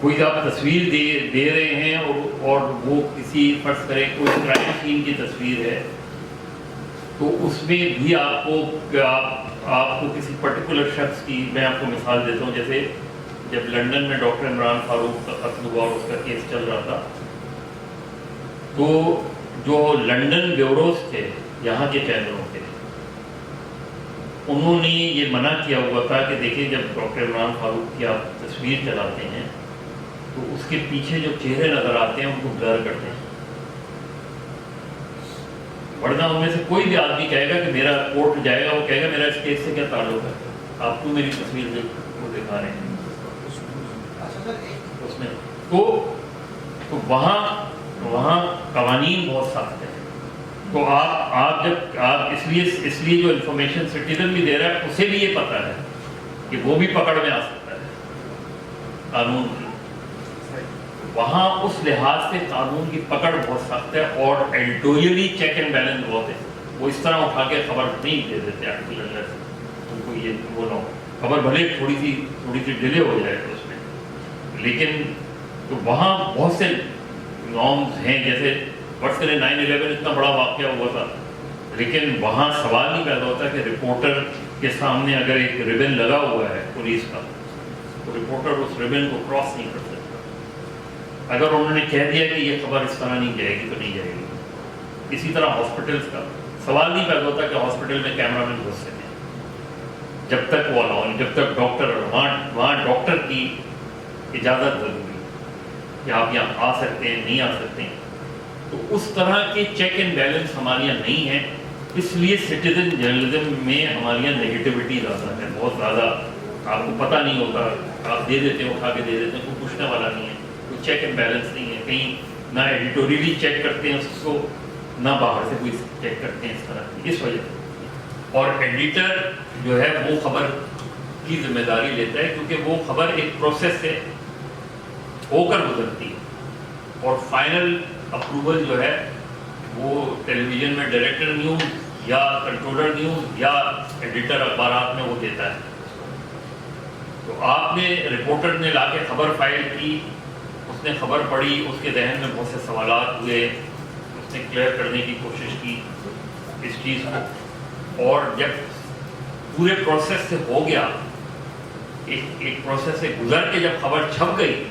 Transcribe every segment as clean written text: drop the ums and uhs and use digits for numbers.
کوئی آپ تصویر دے رہے ہیں اور وہ کسی فرض کریں کوئی کرائم سین کی تصویر ہے، تو اس میں بھی آپ کو کسی پرٹیکولر شخص کی، میں آپ کو مثال دیتا ہوں، جیسے جب لندن میں ڈاکٹر عمران فاروق کا قتل ہوا اور اس کا کیس چل رہا تھا، تو جو لندن بیوروز تھے یہاں کے چینلوں کے، انہوں نے یہ منع کیا ہوا تھا کہ دیکھیں جب ڈاکٹر عمران فاروق کی آپ تصویر چلاتے ہیں تو اس کے پیچھے جو چہرے نظر آتے ہیں ان کو بلر کر دیں، ورنہ ان میں سے کوئی بھی آدمی کہے گا کہ میرا کورٹ جائے گا، وہ کہے گا میرا اس کیس سے کیا تعلق ہے، آپ کیوں میری تصویر کو دکھا رہے ہیں اس میں۔ تو وہاں قوانین بہت سخت ہیں۔ تو آپ اس لیے جو انفارمیشن سٹیزن بھی دے رہا ہے اسے بھی یہ پتہ ہے کہ وہ بھی پکڑ میں آ سکتا ہے قانون کی، وہاں اس لحاظ سے قانون کی پکڑ بہت سخت ہے، اور ایڈیٹوریلی چیک اینڈ بیلنس بہت ہے۔ وہ اس طرح اٹھا کے خبر نہیں دے دیتے آرٹیکل سے، ان کو یہ وہ نہ خبر بھلے تھوڑی سی ڈیلے ہو جائے تو اس میں، لیکن تو وہاں بہت سے نارمز ہیں، جیسے فرض کریں 9/11 اتنا بڑا واقعہ ہوا تھا، لیکن وہاں سوال نہیں پیدا ہوتا کہ رپورٹر کے سامنے اگر ایک ریبن لگا ہوا ہے پولیس کا تو رپورٹر اس ریبن کو کراس نہیں کر سکتا۔ اگر انہوں نے کہہ دیا کہ یہ خبر اس طرح نہیں جائے گی تو نہیں جائے گی۔ اسی طرح ہاسپٹلس کا سوال نہیں پیدا ہوتا کہ ہاسپٹل میں کیمرہ مین گھس سکیں، جب تک وہ الاؤ، جب تک ڈاکٹر وہاں ڈاکٹر کی اجازت ضروری کہ آپ یہاں آ سکتے ہیں نہیں آ سکتے ہیں۔ تو اس طرح کے چیک اینڈ بیلنس ہمارے یہاں نہیں ہے، اس لیے سٹیزن جرنلزم میں ہمارے یہاں نیگیٹیوٹی زیادہ ہے، بہت زیادہ۔ آپ کو پتہ نہیں ہوتا، آپ دے دیتے ہیں، اٹھا کے دے دیتے ہیں، کوئی پوچھنے والا نہیں ہے، کوئی چیک اینڈ بیلنس نہیں ہے، کہیں نہ ایڈیٹوریلی چیک کرتے ہیں اس کو، نہ باہر سے کوئی چیک کرتے ہیں اس طرح کی، اس وجہ سے۔ اور ایڈیٹر جو ہے وہ خبر کی ذمہ داری لیتا ہے، کیونکہ وہ خبر ایک پروسیس سے ہو کر گزرتی ہے، اور فائنل اپروول جو ہے وہ ٹیلی ویژن میں ڈائریکٹر نیوز یا کنٹرولر نیوز یا ایڈیٹر اخبارات میں وہ دیتا ہے۔ تو آپ نے رپورٹر نے لا کے خبر فائل کی، اس نے خبر پڑھی، اس کے ذہن میں بہت سے سوالات ہوئے، اس نے کلیئر کرنے کی کوشش کی اس چیز کو، اور جب پورے پروسیس سے ہو گیا، ایک پروسیس سے گزر کے جب خبر چھپ گئی،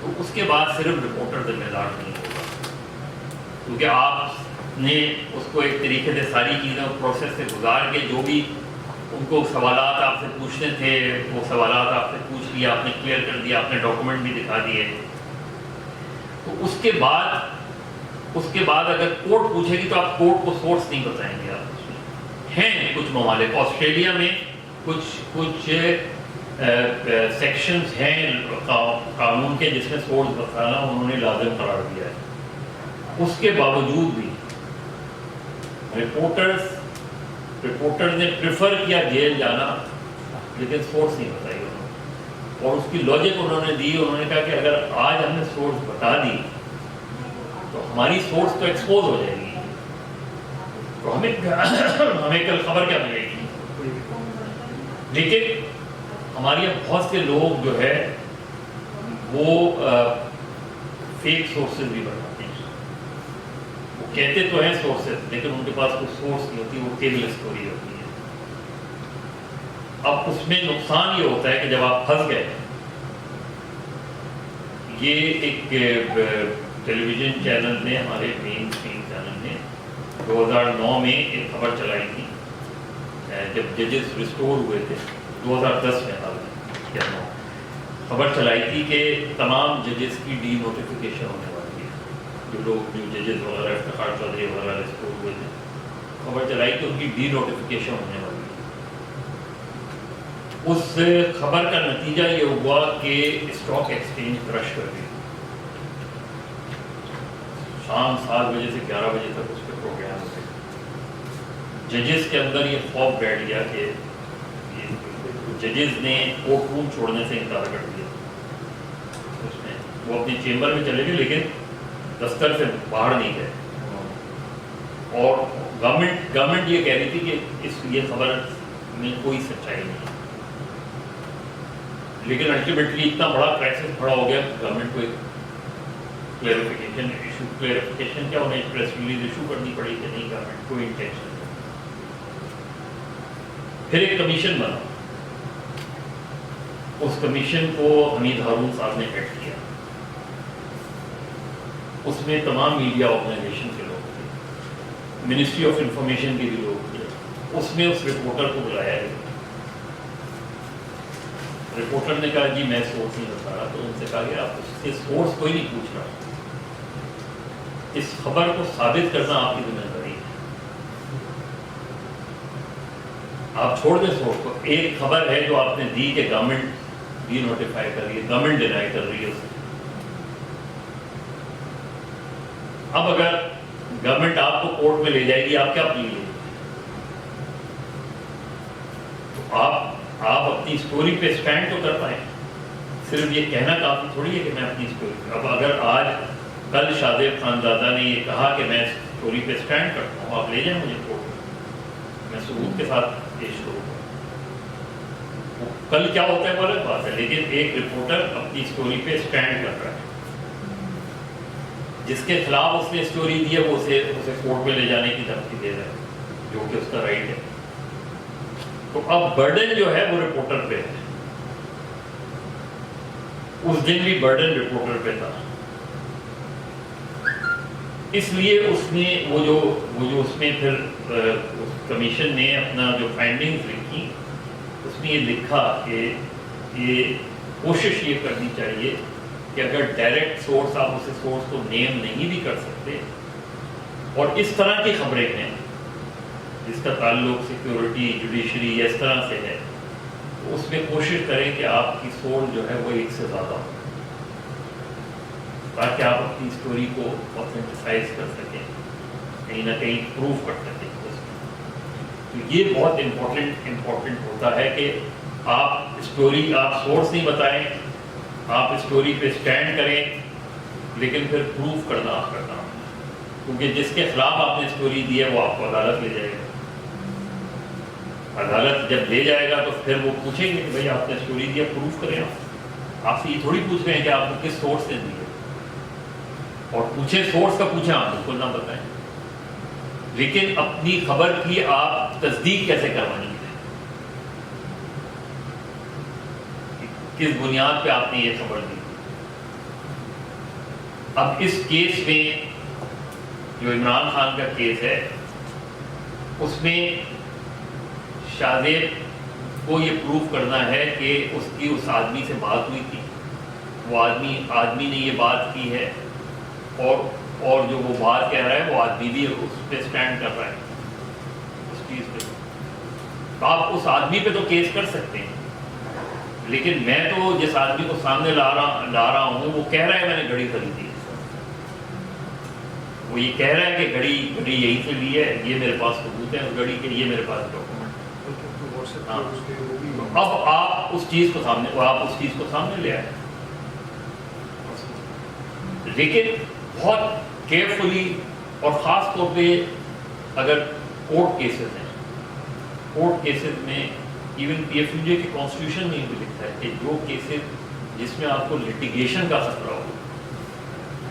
تو اس کے بعد صرف رپورٹر ذمہ دار نہیں ہوگا، کیونکہ آپ نے اس کو ایک طریقے سے ساری چیزیں پروسیس سے گزار کے جو بھی ان کو سوالات آپ سے پوچھنے تھے وہ سوالات آپ سے پوچھ لیا، آپ نے کلیئر کر دیا، آپ نے ڈاکومنٹ بھی دکھا دیے۔ تو اس کے بعد اگر کورٹ پوچھے گی تو آپ کورٹ کو سورس نہیں بتائیں گے۔ آپ ہیں کچھ ممالک، آسٹریلیا میں کچھ سیکشنز ہیں قانون کے جس میں سورس بتانا انہوں نے لازم قرار دیا ہے، اس کے باوجود بھی رپورٹر نے پریفر کیا جیل جانا، لیکن سورس نہیں بتائی انہوں نے، اور اس کی لاجک انہوں نے دی، انہوں نے کہا کہ اگر آج ہم نے سورس بتا دی تو ہماری سورس تو ایکسپوز ہو جائے گی، تو ہمیں کل خبر کیا ملے گی۔ لیکن ہمارے یہاں بہت سے لوگ جو ہے وہ فیک سورسز بھی بناتے ہیں، وہ کہتے تو ہیں سورسز، لیکن ان کے پاس کوئی سورس نہیں ہوتی، وہ کیبل اسٹوری ہوتی ہے۔ اب اس میں نقصان یہ ہوتا ہے کہ جب آپ پھنس گئے، یہ ایک ٹیلی ویژن چینل نے، ہمارے مین اسٹریم چینل نے 2009 میں ایک خبر چلائی تھی، جب ججز ریسٹور ہوئے تھے 2010 میں، خبر چلائی تھی کہ تمام ججز کی ڈی نوٹیفیکیشن ہونے والی ہے، جو ججز وغیرہ افتخار چودھری وغیرہ ریسٹور ہوئے تھے، خبر چلائی کہ ان کی ڈی نوٹیفیکیشن ہونے والی ہے۔ اس خبر کا نتیجہ یہ ہوا کہ اسٹاک ایکسچینج کرش کر گئی، شام 7 بجے سے 11 بجے تک اس پہ پروگرام ہوتے، ججز کے اندر یہ خوف بیٹھ گیا کہ ججز نے کورٹ روم چھوڑنے سے انکار کر دیا، اس میں وہ اپنی چیمبر میں چلے گئے لیکن دفتر سے باہر نہیں گئے، اور گورنمنٹ یہ کہہ رہی تھی کہ یہ خبر میں کوئی سچائی نہیں، لیکن الٹیمیٹلی اتنا بڑا کرائسس کھڑا ہو گیا گورنمنٹ کو ایک کلیئرفیکیشن کیا انہیں پریس ریلیز ایشو کرنی پڑی کہ نہیں گورنمنٹ کو انٹینشن. پھر ایک کمیشن بنا, اس کمیشن کو حمید ہارون صاحب نے ہیڈ کیا. اس میں تمام میڈیا آرگنائزیشن کے لوگ تھے, منسٹری آف انفارمیشن کے بھی لوگ تھے. اس میں اس رپورٹر کو بلایا گیا. رپورٹر نے کہا جی میں سورس نہیں بتا رہا. تو ان سے کہا گیا آپ اس کے سورس کوئی نہیں پوچھ رہا, اس خبر کو ثابت کرنا آپ کی ذمہ داری ہے. آپ چھوڑ دیں سورس کو. ایک خبر ہے جو آپ نے دی کہ گورنمنٹ ڈی نوٹیفائی کر رہی ہے, گورنمنٹ ڈینائی کر رہی ہے اسے. اب اگر گورنمنٹ آپ کو کورٹ میں لے جائے گی, آپ کیا اپیل لیں گے؟ تو آپ اپنی اسٹوری پہ اسٹینڈ تو کر پائیں. صرف یہ کہنا کافی تھوڑی ہے کہ میں اپنی اسٹوری. اب اگر آج کل شادیب خانزادہ نے یہ کہا کہ میں اسٹوری پہ اسٹینڈ کرتا ہوں, آپ لے جائیں مجھے کورٹ میں ثبوت کے ساتھ پیش کروں گا. کل کیا ہوتا ہے وہ الگ بات ہے, لیکن ایک رپورٹر اپنی اسٹوری پہ اسٹینڈ کر رہا ہے. جس کے خلاف اس نے اسٹوری دی ہے وہ اسے کورٹ میں لے جانے کی دھمکی دے رہا ہے, جو کہ اس کا رائٹ ہے. تو اب برڈن جو ہے وہ رپورٹر پہ ہے. اس دن بھی برڈن رپورٹر پہ تھا. اس لیے اس نے وہ جو اس میں پھر کمیشن نے اپنا جو فائنڈنگز لکھی, اس میں یہ لکھا کہ یہ کوشش یہ کرنی چاہیے کہ اگر ڈائریکٹ سورس آپ اسے سورس کو نیم نہیں بھی کر سکتے, اور اس طرح کی خبریں ہیں جس کا تعلق سیکیورٹی, جوڈیشری یا اس طرح سے ہے, تو اس میں کوشش کریں کہ آپ کی سورس جو ہے وہ ایک سے زیادہ ہو, تاکہ آپ اپنی اسٹوری کو آتھینٹیسائز کر سکیں, کہیں نہ کہیں پروف کر سکیں. تو یہ بہت امپورٹنٹ ہوتا ہے کہ آپ اسٹوری, آپ سورس نہیں بتائیں, آپ اسٹوری پہ اسٹینڈ کریں, لیکن پھر پروف کرنا آپ کا کام ہے. کیونکہ جس کے خلاف آپ نے اسٹوری دی ہے وہ آپ کو عدالت لے جائے گا. عدالت جب لے جائے گا تو پھر وہ پوچھیں گے کہ بھائی آپ نے اسٹوری دیا, پروف کریں. آپ سے یہ تھوڑی پوچھ رہے ہیں کہ آپ کو کس سورس سے دی ہے, اور پوچھیں سورس کا پوچھیں, آپ بالکل نہ بتائیں, لیکن اپنی خبر کی آپ تصدیق کیسے کروانی ہے, کس بنیاد پہ آپ نے یہ خبر دی. اب اس کیس میں جو عمران خان کا کیس ہے, اس میں شاہزیب کو یہ پروف کرنا ہے کہ اس کی اس آدمی سے بات ہوئی تھی, وہ آدمی نے یہ بات کی ہے, اور جو وہ بات کہہ رہا ہے وہ آدمی بھی اس پہ اسٹینڈ کر رہا ہے اس چیز پہ. تو آپ اس آدمی پہ تو کیس کر سکتے ہیں, لیکن میں تو جس آدمی کو سامنے لا رہا ہوں وہ کہہ رہا ہے میں نے گھڑی خریدی ہے, وہ یہ کہہ رہا ہے کہ گھڑی یہیں سے لی ہے, یہ میرے پاس ثبوت ہے اس گھڑی کے, یہ میرے پاس ڈاکومنٹ. اب آپ اس چیز کو سامنے لے آئے, لیکن بہت کیئرفلی, اور خاص طور پہ اگر کورٹ کیسز ہیں, کورٹ کیسز میں ایون پی ایف یو جے کے کانسٹیٹیوشن میں بھی لکھتا ہے کہ جو کیسز جس میں آپ کو لٹیگیشن کا خطرہ ہو,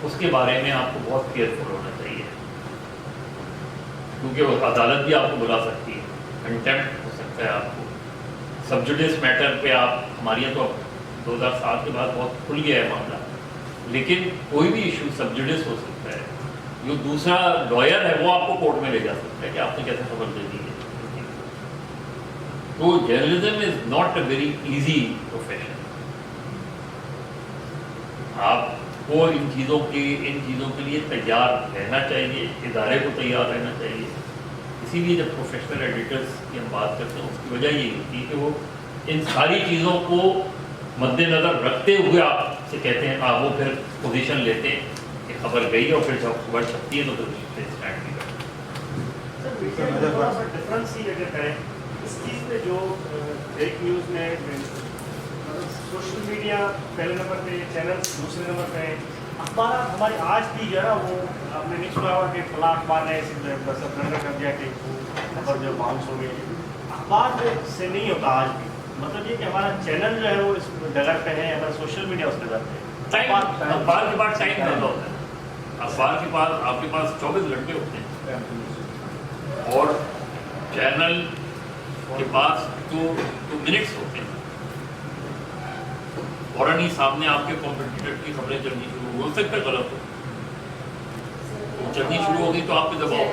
اس کے بارے میں آپ کو بہت کیئرفل ہونا چاہیے, کیونکہ عدالت بھی آپ کو بلا سکتی ہے, کنٹیمپٹ ہو سکتا ہے آپ کو. سبجوڈیس میٹر پہ آپ, ہمارے یہاں تو 2007 کے بعد بہت کھل گیا ہے معاملہ, لیکن کوئی بھی ایشو سبجوڈیس ہو سکتا ہے. جو دوسرا لائر ہے وہ آپ کو کورٹ میں لے جا سکتا ہے کہ آپ نے کیسے خبر دے دی ہے. تو journalism is not a very easy profession. آپ کو ان چیزوں کے لیے تیار رہنا چاہیے, ادارے کو تیار رہنا چاہیے. اسی لیے جب پروفیشنل ایڈیٹرس کی ہم بات کرتے ہیں, اس کی وجہ یہ ہوتی ہے کہ وہ ان ساری چیزوں کو مد نظر رکھتے ہوئے آپ سے کہتے ہیں, وہ پھر پوزیشن لیتے ہیں کہ خبر گئی, اور پھر جب خبر چھپتی ہے تو پھر اسٹینڈ بھی کرتے ہیں. تھوڑا سا ڈفرینس ہی اگر کریں اس چیز میں, جو فیک نیوز میں سوشل میڈیا پہلے نمبر پہ, چینلس دوسرے نمبر پہ, اخبارات ہماری آج بھی جو ہے نا, وہ آپ نے نہیں سنا ہوا کہ فلاں اخبار نے سرنڈر کر دیا کہ خبر جو باؤنس ہو گئی. اخبار سے نہیں ہوتا آج بھی, مطلب یہ کہ ہمارا چینل جو ہے وہ اس ڈگر پہ ہے، ہمارا سوشل میڈیا اس پہ ڈگر پہ ہے. ٹائم اخبار کے پاس ٹائم زیادہ ہوتا ہے. اخبار کے پاس آپ کے پاس 24 گھنٹے ہوتے ہیں اور چینل کے پاس تو منٹس ہوتے ہیں. فوراً ہی سامنے آپ کے کمپٹیٹر کی خبریں چلنی شروع ہو سکتا ہے غلط ہو، چلنی شروع ہوگی تو آپ پہ دباؤ.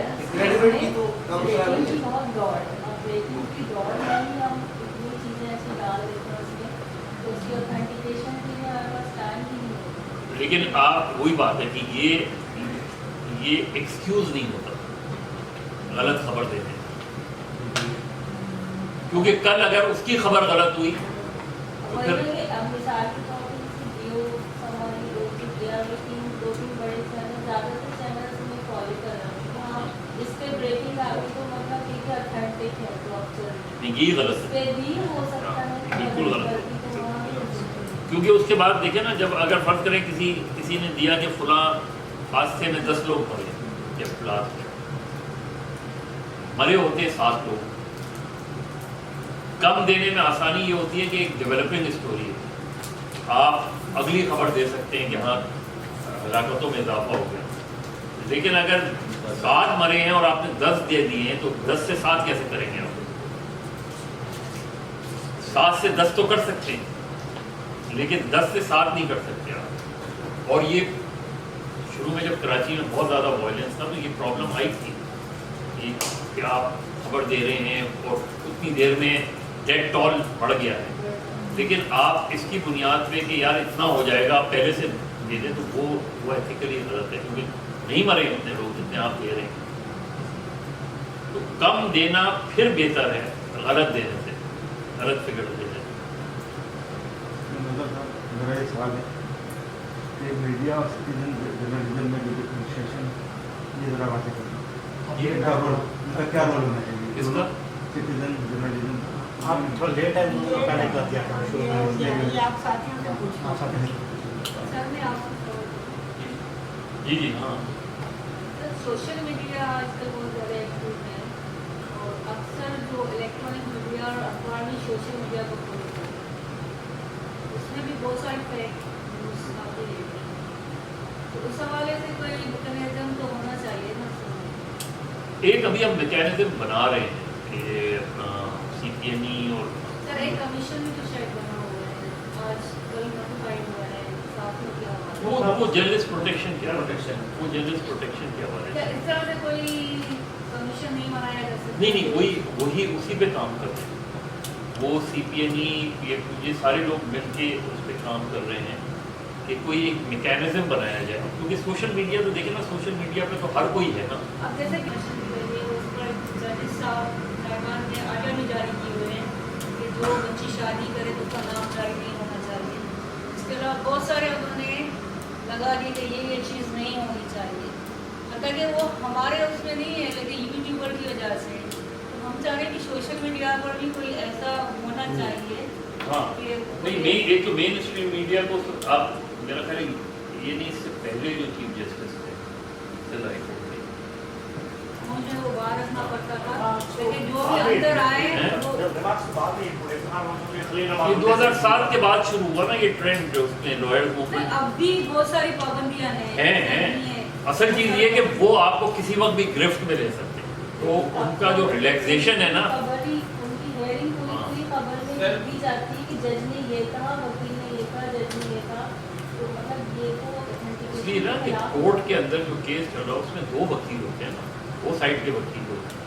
لیکن آپ وہی بات ہے کہ یہ ایکسکیوز نہیں ہوتا غلط خبر دینے، کیونکہ کل اگر اس کی خبر غلط ہوئی تو پھر یہی غلط ہے، بالکل غلط ہے. کیونکہ اس کے بعد دیکھیں نا، جب اگر فرض کریں کسی نے دیا کہ فلاں حادثے میں 10 لوگ مرے یا فلاں مرے ہوتے ہیں 7 لوگ، کم دینے میں آسانی یہ ہوتی ہے کہ ایک ڈیولپنگ اسٹوری ہے، آپ اگلی خبر دے سکتے ہیں کہ ہاں ہلاکتوں میں اضافہ ہو گیا. لیکن اگر 7 مرے ہیں اور آپ نے 10 دے دیے ہیں تو 10 سے 7 کیسے کریں گے آپ؟ 7 سے 10 تو کر سکتے ہیں لیکن 10 سے 7 نہیں کر سکتے آپ. اور یہ شروع میں جب کراچی میں بہت زیادہ وائلنس تھا تو یہ پرابلم آئی تھی کہ آپ خبر دے رہے ہیں اور اتنی دیر میں ڈیڈ ٹول بڑھ گیا ہے، لیکن آپ اس کی بنیاد پہ کہ یار اتنا ہو جائے گا آپ پہلے سے دے دیں تو وہ ایتھیکلی غلط ہے، کیونکہ نہیں مرے اتنے لوگ جتنے آپ دے رہے ہیں. تو کم دینا پھر بہتر ہے غلط دینے سے، غلط فگر دینے سے. میرا یہ سوال ہے کہ میڈیا اور سٹیزن جرنلزم میں جو ڈفرینشیشن یہ ذرا واضح کریں، یہ کیا رول ہونا چاہیے اس کا سٹیزن جرنلزم. آپ تھوڑا لیٹ ہے پہلے کر دیا تھا شروع میں. آپ ساتھیوں سے پوچھنا سر میں آپ کو جی ہاں. سوشل میڈیا آج کل بہت زیادہ ایکٹیو ہے اور اکثر جو الیکٹرانک میڈیا اور اخبار میں سوشل میڈیا کو فالو کرتے ہیں، اس میں بھی بہت سارے فیک نیوز آتے رہتے ہیں. تو اس حوالے سے کوئی میکینزم تو ہونا چاہیے نا. ایک ابھی ہم میکینزم بنا رہے ہیں کہ اپنا سی پی این ای اور سر ایک کمیشن بھی تو شاید بنا ہوا ہے، آج کل نوٹیفائڈ ہوا ہے ساتھیوں کے حوالے وہ جرنلسٹ پروٹیکشن کے حوالے سے، وہ جرنلسٹ پروٹیکشن کے حوالے کیا سے. اس طرح سے کوئی کمیشن نہیں بنایا جا سکتا؟ نہیں وہی اسی پہ کام کر رہے ہیں. وہ سی پی این ای پی ایف یہ سارے لوگ مل کے اس پہ کام کر رہے ہیں کہ کوئی ایک میکینزم بنایا جائے. کیونکہ سوشل میڈیا تو دیکھیں نا، سوشل میڈیا پہ تو ہر کوئی ہے نا. اب جیسے کمیشن کی گئی ہے اس پر ججز صاحب صاحبان نے آرڈر بھی جاری کیے ہوئے ہیں کہ جو بچی شادی کرے تو اس کا نام جاری نہیں ہونا چاہیے. اس کے علاوہ بہت سارے انہوں نے لگا دی کہ یہ چیز نہیں ہونی چاہیے، حالانکہ وہ ہمارے اس میں نہیں ہے لیکن یوٹیوبر کی وجہ سے. تو ہم چاہ رہے ہیں کہ سوشل میڈیا پر بھی کوئی ایسا ہونا چاہیے. ہاں نہیں، ایک تو مین اسٹریم میڈیا کو آپ میرا خیال ہے یہ نہیں، اس سے پہلے جو چیف جسٹس تھے ہائی کورٹ کے، مجھے وہ باہر رکھنا پڑتا تھا، لیکن جو بھی اندر آئے وہ یہ 2007 کے بعد شروع ہوا نا یہ ٹرینڈ جو اس میں لوئر موومنٹ. اب بھی بہت ساری پابندیاں ہیں. اصل چیز یہ کہ وہ آپ کو کسی وقت بھی گرفت میں لے سکتے ہیں، تو ان کا جو ریلیکسیشن ہے نا، ان کی ہیئرنگ پوری خبر میں دی جاتی ہے کہ جج نے یہ کہا، وکیل نے یہ کہا، جج نے یہ کہا. تو مطلب یہ تو اس لیے نا کہ کورٹ کے اندر جو کیس چل رہا ہے اس میں 2 وکیل ہوتے ہیں نا، 2 سائڈ کے وکیل ہوتے ہیں.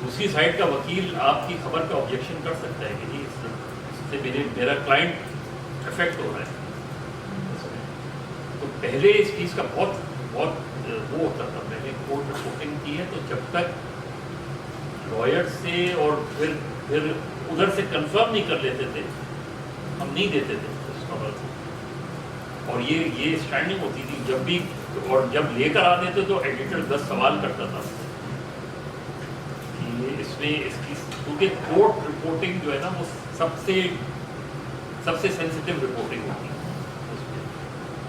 دوسری سائڈ کا وکیل آپ کی خبر پہ آبجیکشن کر سکتا ہے کہ جی اس سے میرا کلائنٹ افیکٹ ہو رہا ہے. تو پہلے اس چیز کا بہت وہ ہوتا تھا، پہلے کورٹ رپورٹنگ کی ہے تو جب تک لائر سے اور پھر ادھر سے کنفرم نہیں کر لیتے تھے ہم نہیں دیتے تھے اس خبر کو. اور یہ اسٹینڈنگ ہوتی تھی جب بھی، اور جب لے کر آتے تھے تو ایڈیٹر 10 سوال کرتا تھا کہ اس میں اس کی، کیونکہ کورٹ رپورٹنگ جو ہے نا وہ سب سے سینسیٹیو رپورٹنگ ہوتی ہے اس میں.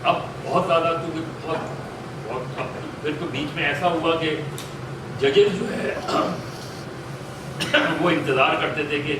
اب بہت زیادہ کیونکہ بہت اب پھر تو بیچ میں ایسا ہوا کہ ججز جو ہے وہ انتظار کرتے تھے کہ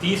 20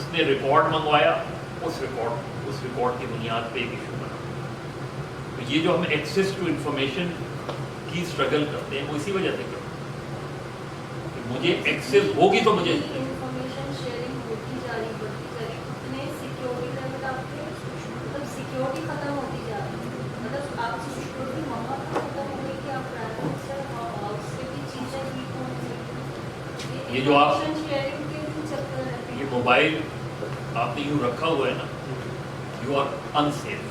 اس نے ریکارڈ منگوایا, اس ریکارڈ کی بنیاد پہ ایک ایشو بنا. تو یہ جو ہم ایکسیس ٹو انفارمیشن کی اسٹرگل کرتے ہیں وہ اسی وجہ سے کرتے ہیں کہ مجھے ایکسیس ہوگی تو مجھے انفارمیشن شیئرنگ ہوتی جا رہی اتنے سیکیورٹی لیول آپ کے مطلب سیکیورٹی ختم ہوتی جا رہی ہے. مطلب آپ سیکیورٹی وہاں ختم ہو گئی کہ آپ پرائیویٹ سے بھی چیزیں لیک ہونے لگی. یہ جو آپ شیئرنگ کے بھی چکر رہتے ہیں. یہ موبائل آپ نے یوں رکھا ہوا ہے نا, یو آر انسیف.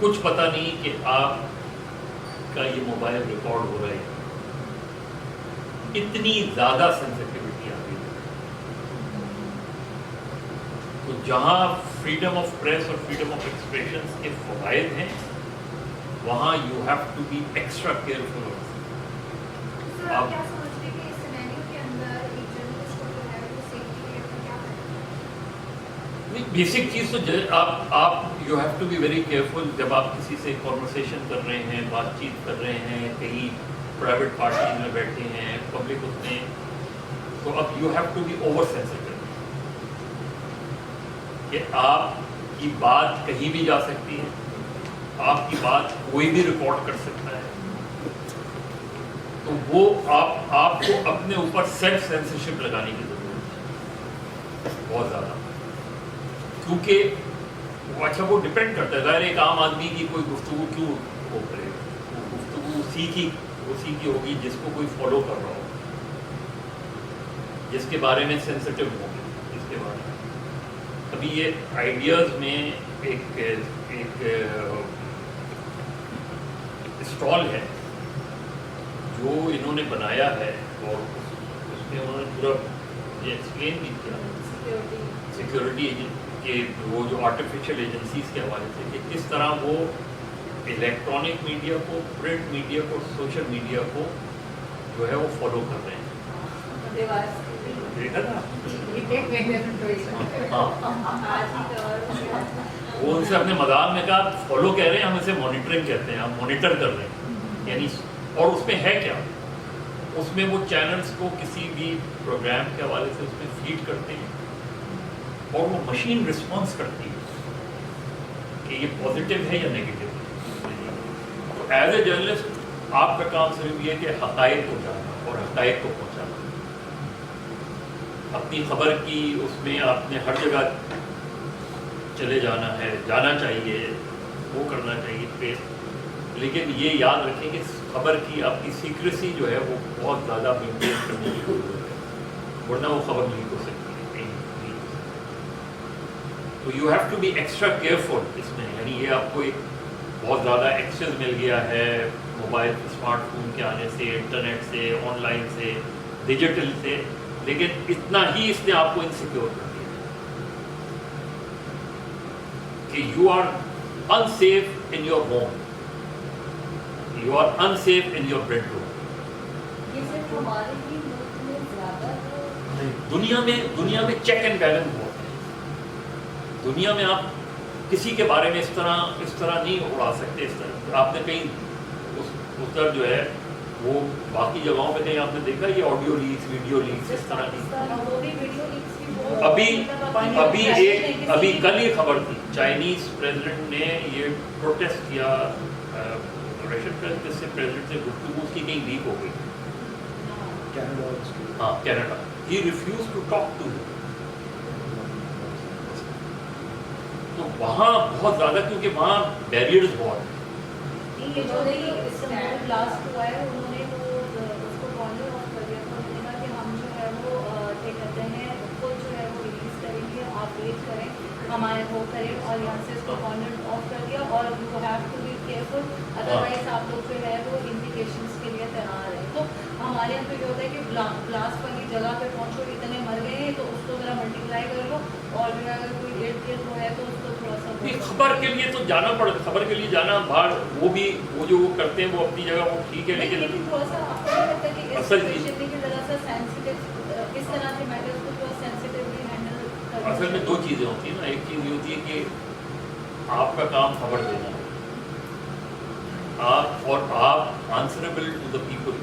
کچھ پتہ نہیں کہ آپ کا یہ موبائل ریکارڈ ہو رہا ہے. اتنی زیادہ سینسٹیوٹی آ گئی. تو جہاں فریڈم آف پریس اور فریڈم آف ایکسپریشن کے فوائد ہیں وہاں you have to be extra careful. Sir آپ کیا سمجھتے ہیں کہ اس سینیریو کے اندر ایک جرنلسٹ کو جو ہے وہ سیفٹی کے لیے کیا کریں؟ بیسک چیز تو آپ you have to be very careful. جب آپ کسی سے کانورسیشن کر رہے ہیں, بات چیت کر رہے ہیں, کہیں پرائیویٹ پارٹیز میں بیٹھے ہیں, پبلک اس میں, تو اب you have to be over sensitive کہ آپ کی بات کہیں بھی جا سکتی ہے, آپ کی بات کوئی بھی ریکارڈ کر سکتا ہے. تو وہ آپ کو اپنے اوپر سیلف سینسرشپ لگانے کی ضرورت ہے بہت زیادہ. کیونکہ اچھا وہ ڈپینڈ کرتا ہے, ظاہر ایک عام آدمی کی کوئی گفتگو کیوں وہ کرے, وہ گفتگو اسی کی ہوگی جس کو کوئی فالو کر رہا ہو, جس کے بارے میں سینسٹیو ہوگی, جس کے بارے میں. ابھی یہ آئیڈیاز میں ایک اسٹال ہے جو انہوں نے بنایا ہے, اور اس میں انہوں نے پورا یہ ایکسپلین بھی کیا سیکورٹی کے وہ جو آرٹیفیشیل ایجنسیز کے حوالے سے کہ کس طرح وہ الیکٹرانک میڈیا کو, پرنٹ میڈیا کو, سوشل میڈیا کو جو ہے وہ فالو کر رہے ہیں. دیکھا تھا وہ ان سے اپنے مدار میں کہا فالو کہہ رہے ہیں, ہم اسے مانیٹرنگ کہتے ہیں, ہم مانیٹر کر رہے ہیں. یعنی اور اس میں ہے کیا, اس میں وہ چینلز کو کسی بھی پروگرام کے حوالے سے اس میں فیڈ کرتے ہیں اور وہ مشین رسپانس کرتی ہے کہ یہ پازیٹیو ہے یا نیگیٹو ہے. تو ایز اے جرنلسٹ آپ کا کام صرف یہ کہ حقائق کو جاننا اور حقائق کو پہنچانا. اپنی خبر کی اس میں آپ نے ہر جگہ چلے جانا ہے, جانا چاہیے, وہ کرنا چاہیے فیس, لیکن یہ یاد رکھیں کہ خبر کی آپ کی سیکریسی جو ہے وہ بہت زیادہ مینٹین کرنے کی ضرورت ہے, ورنہ وہ خبر نہیں ہو سکتی ہے کہیں نہیں ہو سکتی. تو you have to be extra careful اس میں. یعنی یہ آپ کو ایک بہت زیادہ ایکسیس مل گیا ہے موبائل, اسمارٹ فون کے آنے سے, انٹرنیٹ سے, آن لائن سے, ڈیجیٹل سے, لیکن اتنا ہی اس نے آپ کو انسیکیور کر دیا کہ you are unsafe in your home, you are unsafe in your bedroom. یہ صرف ہمارے ہی ملک میں زیادہ دنیا میں چیک اینڈ بیلنس بہت ہے. دنیا میں آپ کسی کے بارے میں اس طرح نہیں اڑا سکتے. اس طرح آپ نے کہیں اس طرح جو ہے وہ باقی جگہوں پہ کہیں آپ نے دیکھا یہ آڈیو لیکس, ویڈیو لیکس اس طرح کی. ابھی کل ہی خبر تھی, چائنیز پریزیڈنٹ نے یہ پروٹیسٹ کیا, رشین سے پریزیڈنٹ سے گفتگو اس کی کہیں لیک ہو گئی. ہاں Canada. He refuse to talk to. تو وہاں بہت زیادہ, کیونکہ وہاں بیریئرز بہت ہیں. یہ جو بلاسٹ ہوا ہے انہوں نے اس کو کارنر آف کر دیا تھا. انہوں نے کہا کہ ہم جو ہے وہ کیا کہتے ہیں خود جو ہے وہ ریلیز کریں گے, آپ ویٹ کریں, ہمارے وہ کریں, اور یہاں سے اس کو کارنر آف کر دیا. اور you have to be careful, otherwise آپ لوگ جو ہے وہ انڈیکیشنس کے لیے تیار ہیں. تو ہمارے یہاں پہ یہ ہوتا ہے کہ بلاسٹ والی جگہ پہ پہنچو, اتنے مر گئے ہیں, تو اس کو ذرا ملٹیپلائی کر لو, اور جو ہے اگر کوئی ارد گرد وہ ہے تو اس کو تھوڑا سا خبر کے لیے تو جانا پڑے, خبر کے لیے جانا باہر, وہ جو وہ کرتے ہیں وہ اپنی جگہ وہ ٹھیک ہے, لیکن تھوڑا سا آپ کو لگتا ہے کہ اس سچویشن میں ذرا سا سینسیٹیو اس طرح کے میٹرز کو تھوڑا سینسیٹیولی ہینڈل کرنا. اصل میں دو چیزیں ہوتی ہیں نا. ایک چیز یہ ہوتی ہے کہ آپ کا کام خبر دینا ہے, آپ آنسریبل ٹو دا پیپل.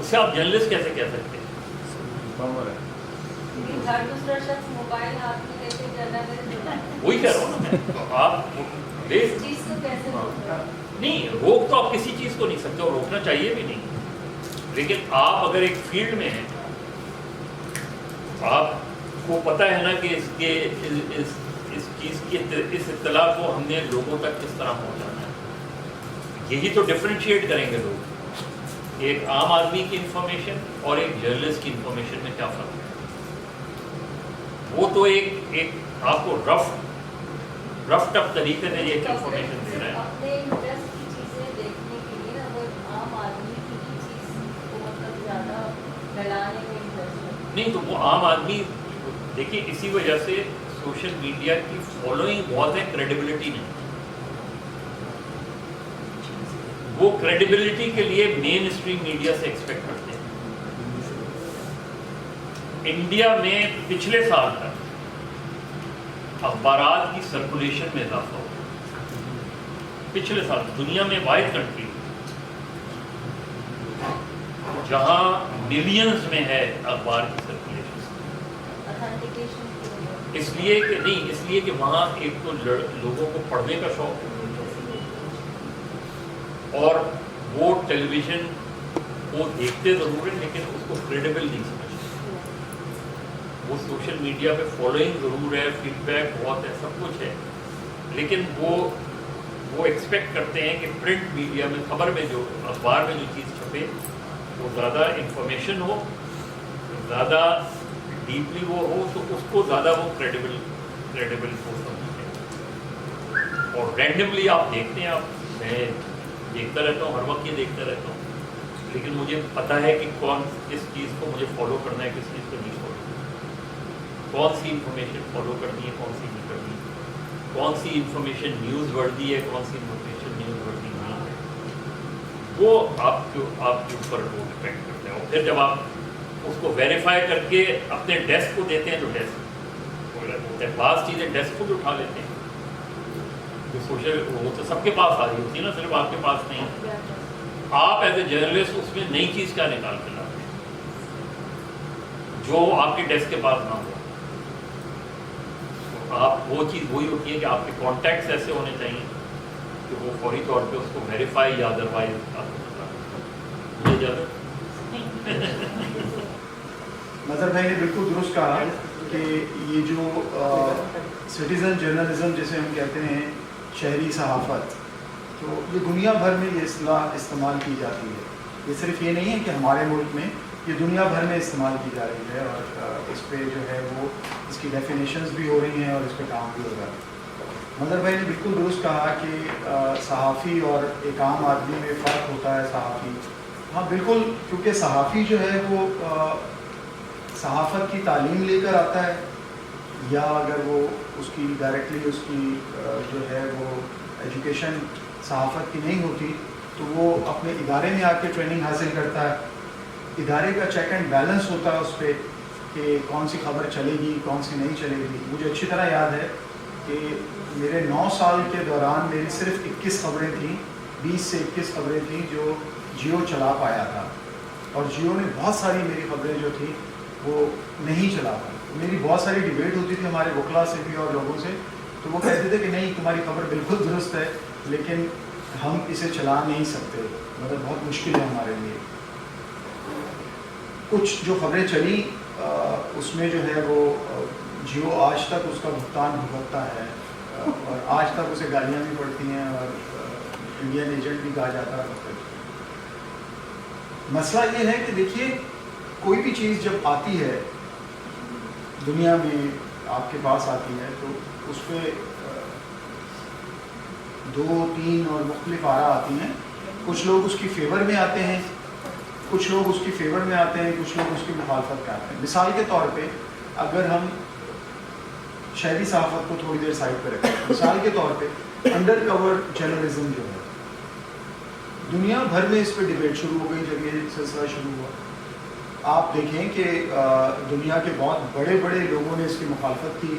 اسے آپ جرنلسٹ کیسے کہہ سکتے ہیں؟ ہر دوسرا شخص موبائل ہاتھ میں لے کے جرنلسٹ وہی کہہ رہا ہوں نا میں, تو آپ اس چیز کو کیسے روکنا؟ نہیں, روک تو آپ کسی چیز کو نہیں سکتے اور روکنا چاہیے بھی نہیں, لیکن آپ اگر ایک فیلڈ میں ہیں, آپ کو پتہ ہے نا کہ اس کے اس چیز کی اس اطلاع کو ہم نے لوگوں تک کس طرح پہنچانا ہے, یہی تو ڈفرینشیٹ کریں گے لوگ, ایک عام آدمی کی انفارمیشن اور ایک جرنلسٹ کی انفارمیشن میں کیا فرق ہے. وہ تو ایک آپ کو رف ٹف طریقے سے ایک انفارمیشن دے رہے ہیں. اپنے انٹرسٹ کی چیزیں دیکھنے کے لیے نا, وہ عام آدمی کی بھی چیز کو مطلب زیادہ پھیلانے میں انٹرسٹ ہے. نہیں تو وہ عام آدمی دیکھیے, اسی وجہ سے سوشل میڈیا کی فالوئنگ بہت ہے, کریڈیبلٹی نہیں. وہ کریڈیبلٹی کے لیے مین اسٹریم میڈیا سے ایکسپیکٹ کرتے ہیں. انڈیا میں پچھلے سال تک اخبارات کی سرکولیشن میں اضافہ ہوا. پچھلے سال دنیا میں واحد کنٹری جہاں ملینز میں ہے اخبار کی سرکولیشن. اس لیے کہ وہاں ایک تو لوگوں کو پڑھنے کا شوق ہے, اور وہ ٹیلی ویژن کو دیکھتے ضرور ہیں لیکن اس کو کریڈیبل نہیں سمجھتے. وہ سوشل میڈیا پہ فالوئنگ ضرور ہے, فیڈ بیک بہت ہے, سب کچھ ہے, لیکن وہ ایکسپیکٹ کرتے ہیں کہ پرنٹ میڈیا میں, خبر میں, جو اخبار میں جو چیز چھپے وہ زیادہ انفارمیشن ہو, زیادہ ڈیپلی وہ ہو, تو اس کو زیادہ وہ کریڈیبل ہو سکتے ہیں. اور رینڈملی آپ دیکھتے ہیں, میں دیکھتا رہتا ہوں, ہر وقت یہ دیکھتا رہتا ہوں, لیکن مجھے پتہ ہے کہ کس چیز کو مجھے فالو کرنا ہے, کس چیز کو نہیں فالو کرنا ہے, کون سی انفارمیشن فالو کرنی ہے, کون سی نہیں کرنی ہے, کون سی انفارمیشن نیوز ورتھی ہے, کون سی انفارمیشن نیوز ورتھی نہیں ہے. وہ آپ کے اوپر وہ ڈپینڈ کرتا ہے. اور پھر جب آپ اس کو ویریفائی کر کے اپنے ڈیسک کو دیتے ہیں تو ڈیسک ہوتا ہے, بعض چیزیں ڈیسک کو بھی اٹھا لیتے ہیں. سوشل وہ تو سب کے پاس آ رہی ہوتی ہے نا, صرف آپ کے پاس نہیں. آپ ایز اے جرنلسٹ اس میں نئی چیز کیا نکال کے لاتے ہیں جو آپ کے ڈیسک کے پاس نہ ہو. آپ وہ چیز وہی ہوتی ہے کہ آپ کے کانٹیکٹس ایسے ہونے چاہیے کہ وہ فوری طور پہ اس کو ویریفائی یا ادروائز آپ کو بتا. یہ جب مظہر بھائی نے بالکل درست کہا کہ یہ جو سٹیزن جرنلزم جسے ہم کہتے ہیں, شہری صحافت, تو یہ دنیا بھر میں یہ اصطلاح استعمال کی جاتی ہے. یہ صرف یہ نہیں ہے کہ ہمارے ملک میں, یہ دنیا بھر میں استعمال کی جا رہی ہے, اور اس پہ جو ہے وہ اس کی ڈیفینیشنز بھی ہو رہی ہیں اور اس پہ کام بھی ہو رہا ہے. مظہر بھائی نے بالکل درست کہا کہ صحافی اور ایک عام آدمی میں فرق ہوتا ہے. صحافی, ہاں بالکل, کیونکہ صحافی جو ہے وہ صحافت کی تعلیم لے کر آتا ہے, یا اگر وہ اس کی ڈائریکٹلی اس کی جو ہے وہ ایجوکیشن صحافت کی نہیں ہوتی تو وہ اپنے ادارے میں آ کے ٹریننگ حاصل کرتا ہے. ادارے کا چیک اینڈ بیلنس ہوتا ہے اس پہ کہ کون سی خبر چلے گی, کون سی نہیں چلے گی. مجھے اچھی طرح یاد ہے کہ میرے 9 سال کے دوران میری صرف 21 خبریں تھیں, 20 سے 21 خبریں تھیں جو جیو چلا پایا تھا, اور جیو نے بہت ساری میری خبریں جو تھیں وہ نہیں چلا پائی. میری بہت ساری ڈیبیٹ ہوتی تھی ہمارے وکلا سے بھی اور لوگوں سے, تو وہ کہتے تھے کہ نہیں تمہاری خبر بالکل درست ہے لیکن ہم اسے چلا نہیں سکتے, مطلب بہت مشکل ہے ہمارے لیے. کچھ جو خبریں چلی اس میں جو ہے وہ جیو آج تک اس کا بھگتان بھگتتا ہے, اور آج تک اسے گالیاں بھی پڑتی ہیں اور انڈین ایجنٹ بھی کہا جاتا ہے. مسئلہ یہ ہے کہ دیکھیے, کوئی بھی چیز جب آتی ہے دنیا میں, آپ کے پاس آتی ہے, تو اس پہ 2-3 اور مختلف آراء آتی ہیں. کچھ لوگ اس کی فیور میں آتے ہیں, کچھ لوگ اس کی فیور میں آتے ہیں, کچھ لوگ اس کی مخالفت میں آتے ہیں. مثال کے طور پہ اگر ہم شہری صحافت کو تھوڑی دیر سائڈ پہ رکھیں, مثال کے طور پہ انڈر کور جرنلزم جو ہے, دنیا بھر میں اس پہ ڈیبیٹ شروع ہو گئی جب یہ سلسلہ شروع ہوا. آپ دیکھیں کہ دنیا کے بہت بڑے بڑے لوگوں نے اس کی مخالفت کی,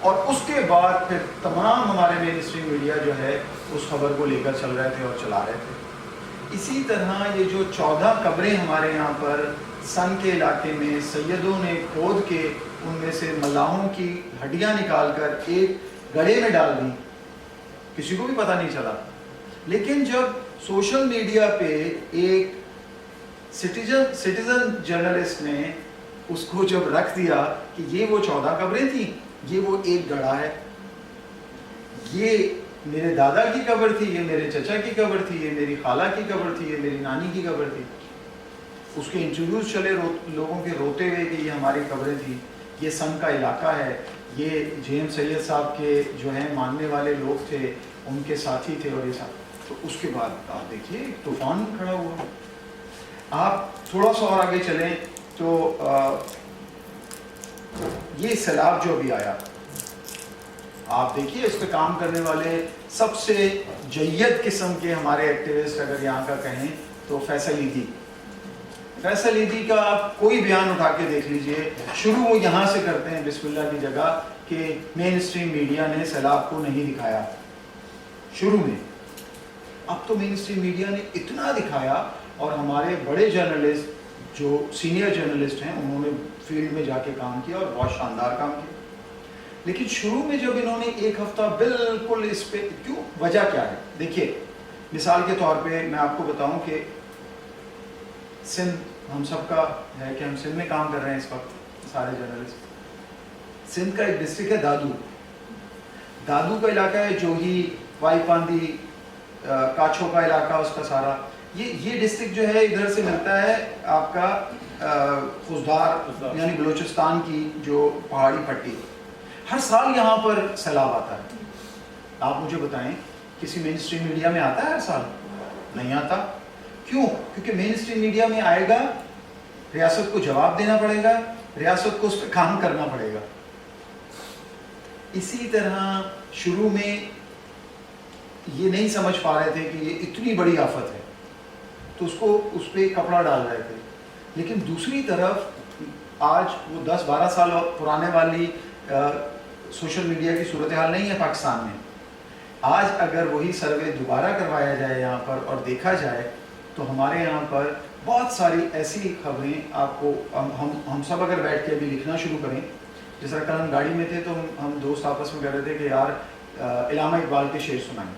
اور اس کے بعد پھر تمام ہمارے مین اسٹریم میڈیا جو ہے اس خبر کو لے کر چل رہے تھے اور چلا رہے تھے. اسی طرح یہ جو 14 قبریں ہمارے یہاں پر سن کے علاقے میں سیدوں نے کھود کے ان میں سے ملاحوں کی ہڈیاں نکال کر ایک گڑھے میں ڈال دیں, کسی کو بھی پتہ نہیں چلا. لیکن جب سوشل میڈیا پہ ایک سٹیزن جرنلسٹ نے اس کو جب رکھ دیا کہ یہ وہ 14 قبریں تھیں, یہ وہ ایک گڑھا ہے, یہ میرے دادا کی قبر تھی, یہ میرے چچا کی قبر تھی, یہ میری خالہ کی قبر تھی, یہ میری نانی کی قبر تھی. اس کے انٹرویوز چلے لوگوں کے روتے ہوئے کہ یہ ہماری قبریں تھیں, یہ سن کا علاقہ ہے, یہ جیم سید صاحب کے جو ہیں ماننے والے لوگ تھے, ان کے ساتھی تھے اور یہ سب. تو اس کے بعد آپ دیکھیے ایک طوفان کھڑا ہوا. آپ تھوڑا سا اور آگے چلیں تو یہ سیلاب جو ابھی آیا, آپ دیکھیے اس پہ کام کرنے والے سب سے جید قسم کے ہمارے ایکٹیوسٹ اگر یہاں کا کہیں تو فیصل عیدی کا آپ کوئی بیان اٹھا کے دیکھ لیجئے, شروع وہ یہاں سے کرتے ہیں بسم اللہ کی جگہ کہ مین اسٹریم میڈیا نے سیلاب کو نہیں دکھایا شروع میں. اب تو مین اسٹریم میڈیا نے اتنا دکھایا, اور ہمارے بڑے جرنلسٹ جو سینئر جرنلسٹ ہیں انہوں نے فیلڈ میں جا کے کام کیا اور بہت شاندار کام کیا. لیکن شروع میں جب انہوں نے ایک ہفتہ بالکل اس پہ, کیوں, وجہ کیا ہے؟ دیکھیے مثال کے طور پہ میں آپ کو بتاؤں کہ سندھ ہم سب کا ہے کہ ہم سندھ میں کام کر رہے ہیں اس وقت سارے جرنلسٹ. سندھ کا ایک ڈسٹرکٹ ہے دادو کا علاقہ ہے, جوہی, وائی پاندی, کاچھو کا علاقہ اس کا سارا, یہ ڈسٹرکٹ جو ہے ادھر سے ملتا ہے آپ کا خوزدار یعنی بلوچستان کی جو پہاڑی پٹی. ہر سال یہاں پر سیلاب آتا ہے. آپ مجھے بتائیں کسی مین اسٹریم میڈیا میں آتا ہے ہر سال؟ نہیں آتا. کیوں؟ کیونکہ مین اسٹریم میڈیا میں آئے گا, ریاست کو جواب دینا پڑے گا, ریاست کو اس پہ کام کرنا پڑے گا. اسی طرح شروع میں یہ نہیں سمجھ پا رہے تھے کہ یہ اتنی بڑی آفت ہے تو اس پہ کپڑا ڈال رہے تھے. لیکن دوسری طرف آج وہ 10-12 سال پرانے والی سوشل میڈیا کی صورتحال نہیں ہے پاکستان میں. آج اگر وہی سروے دوبارہ کروایا جائے یہاں پر اور دیکھا جائے تو ہمارے یہاں پر بہت ساری ایسی خبریں آپ کو ہم سب اگر بیٹھ کے ابھی لکھنا شروع کریں, جس طرح کل ہم گاڑی میں تھے تو ہم دوست آپس میں کہہ رہے تھے کہ یار علامہ اقبال کے شعر سنائیں.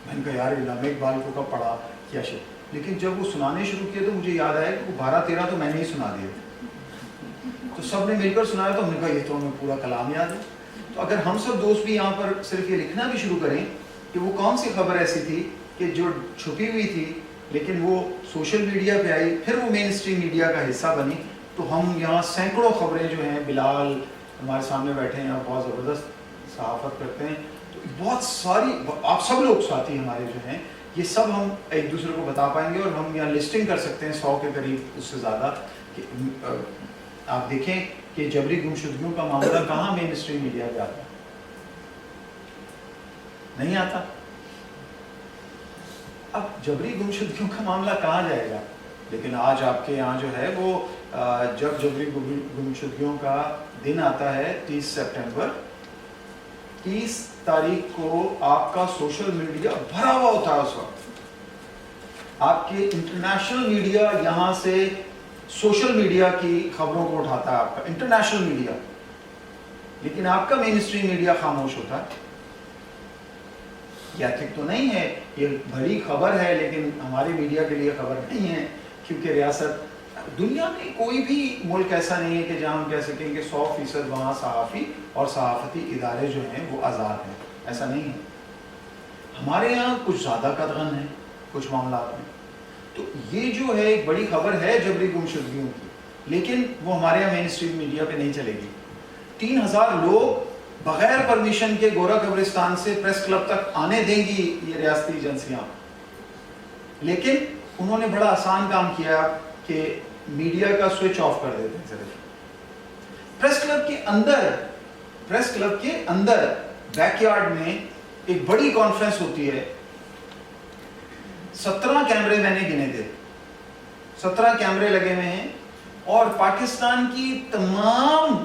میں نے کہا یار علامہ اقبال کو کب پڑھا کیا شعر, لیکن جب وہ سنانے شروع کیے تو مجھے یاد آیا کہ وہ 12-13 تو میں نے ہی سنا دیے تھے. تو سب نے مل کر سنایا تو ہم نے کہا یہ تو ہمیں پورا کلام یاد ہے. تو اگر ہم سب دوست بھی یہاں پر صرف یہ لکھنا بھی شروع کریں کہ وہ کون سی خبر ایسی تھی کہ جو چھپی ہوئی تھی لیکن وہ سوشل میڈیا پہ آئی, پھر وہ مین اسٹریم میڈیا کا حصہ بنی, تو ہم یہاں سینکڑوں خبریں جو ہیں, بلال ہمارے سامنے بیٹھے ہیں اور بہت زبردست صحافت کرتے ہیں, تو بہت ساری آپ سب لوگ ساتھی ہمارے جو ہیں یہ سب ہم ایک دوسرے کو بتا پائیں گے, اور ہم یہاں لسٹنگ کر سکتے ہیں 100 کے قریب, اس سے زیادہ. کہ آپ دیکھیں کہ جبری گمشدگیوں کا معاملہ کہاں مین اسٹریم میڈیا پہ آتا ہے؟ نہیں آتا. اب جبری گمشدگیوں کا معاملہ کہاں جائے گا؟ لیکن آج آپ کے یہاں جو ہے وہ جب جبری گمشدگیوں کا دن آتا ہے 30 سپٹمبر, 30 تاریخ کو آپ کا سوشل میڈیا بھرا ہوا ہوتا ہے. اس وقت آپ کے انٹرنیشنل میڈیا یہاں سے سوشل میڈیا کی خبروں کو اٹھاتا ہے, آپ کا انٹرنیشنل میڈیا, لیکن آپ کا مین اسٹریم میڈیا خاموش ہوتا ہے. یہ ایتھک تو نہیں ہے, یہ بڑی خبر ہے لیکن ہمارے میڈیا کے لیے خبر نہیں ہے, کیونکہ ریاست, دنیا میں کوئی بھی ملک ایسا نہیں ہے کہ جہاں ہم کہہ سکیں کہ 100% وہاں صحافی اور صحافتی ادارے جو ہیں وہ آزاد ہیں. ایسا نہیں ہے. ہمارے یہاں کچھ زیادہ قدغن ہیں کچھ معاملات میں. تو یہ جو ہے ایک بڑی خبر ہے جبری گمشدگیوں کی, لیکن وہ ہمارے یہاں مین اسٹریم میڈیا پہ نہیں چلے گی. 3000 لوگ بغیر پرمیشن کے گورا قبرستان سے پریس کلب تک آنے دیں گی یہ ریاستی ایجنسیاں, لیکن انہوں نے بڑا آسان کام کیا کہ میڈیا کا سوئچ آف کر دیتے ہیں. صرف پریس کلب کے اندر بیک یارڈ میں ایک بڑی کانفرنس ہوتی ہے. 17 کیمرے میں نے گنے تھے, 17 کیمرے لگے ہوئے ہیں, اور پاکستان کی تمام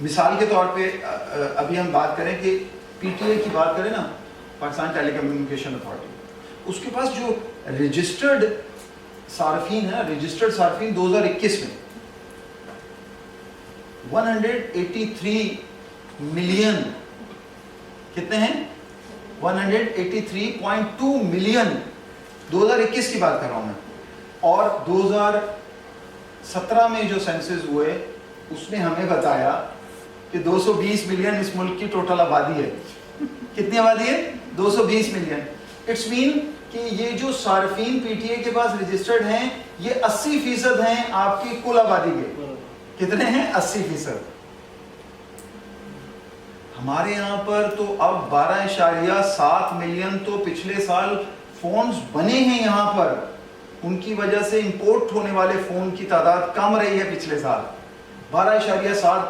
مثال کے طور پہ ابھی ہم بات کریں کہ پی ٹی اے کی بات کریں نا، پاکستان ٹیلی کمیونیکیشن اتھارٹی، اس کے پاس جو رجسٹرڈ صارفین ہیں، رجسٹرڈ صارفین 2021 میں 183 ملین، کتنے ہیں؟ 183.2 ملین 2021 کی بات کر رہا ہوں میں. اور 2017 میں جو سینسز ہوئے اس نے ہمیں بتایا کہ 220 ملین اس ملک کی ٹوٹل آبادی ہے. کتنی آبادی ہے؟ 220 ملین. اٹس مین کہ یہ جو صارفین پی ٹی اے کے پاس رجسٹرڈ ہیں یہ 80% ہیں آپ کی کل آبادی کے. کتنے ہیں؟ 80%. ہمارے یہاں پر تو اب 12.7 ملین تو پچھلے سال فونز بنے ہیں یہاں پر، ان کی وجہ سے امپورٹ ہونے والے فون کی تعداد کم رہی ہے پچھلے سال. 12.7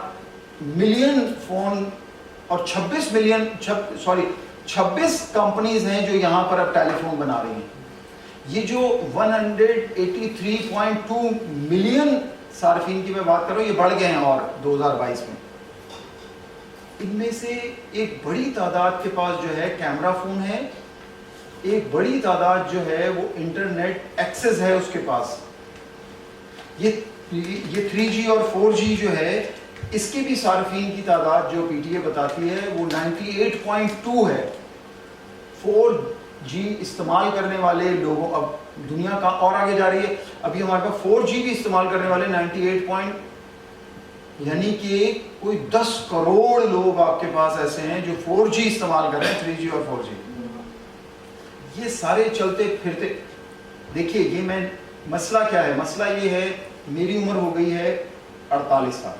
ملین فون اور 26 کمپنیز ہیں جو یہاں پر اب ٹیلی فون بنا رہی ہیں. یہ جو 183.2 ملین صارفین کی میں بات کر رہا ہوں یہ بڑھ گئے ہیں اور 2022 میں. ان میں سے ایک بڑی تعداد کے پاس جو ہے کیمرہ فون ہے، ایک بڑی تعداد جو ہے وہ انٹرنیٹ ایکسس ہے اس کے پاس. یہ 3G اور 4G جو ہے اس کے بھی صارفین کی تعداد جو پی ٹی اے بتاتی ہے وہ 98.2 ہے. 4G استعمال کرنے والے لوگوں، اب دنیا کا اور آگے جا رہی ہے، ابھی ہمارے پاس 4G بھی استعمال کرنے والے 98 یعنی کہ کوئی 10 کروڑ لوگ آپ کے پاس ایسے ہیں جو 4G استعمال کر رہے ہیں، 3G اور 4G. یہ سارے چلتے پھرتے دیکھیے، یہ میں مسئلہ کیا ہے؟ مسئلہ یہ ہے میری عمر ہو گئی ہے 48 سال.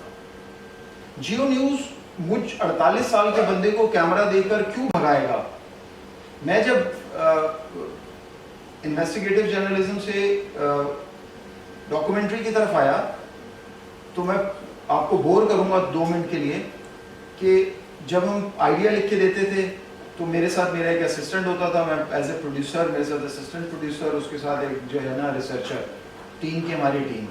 جیو نیوز مجھ 48 سال کے بندے کو کیمرہ دے کر کیوں بھگائے گا؟ میں جب انویسٹیگیٹو جرنلزم سے ڈاکومنٹری کی طرف آیا تو میں آپ کو بور کروں گا 2 منٹ کے لیے کہ جب ہم آئیڈیا لکھ کے دیتے تھے تو میرے ساتھ میرا ایک اسسٹنٹ ہوتا تھا، میں ایز اے پروڈیوسر، میرے ساتھ اسسٹنٹ پروڈیوسر، اس کے ساتھ ایک جو ہے نا ریسرچر، ٹیم کی ہماری ٹیم.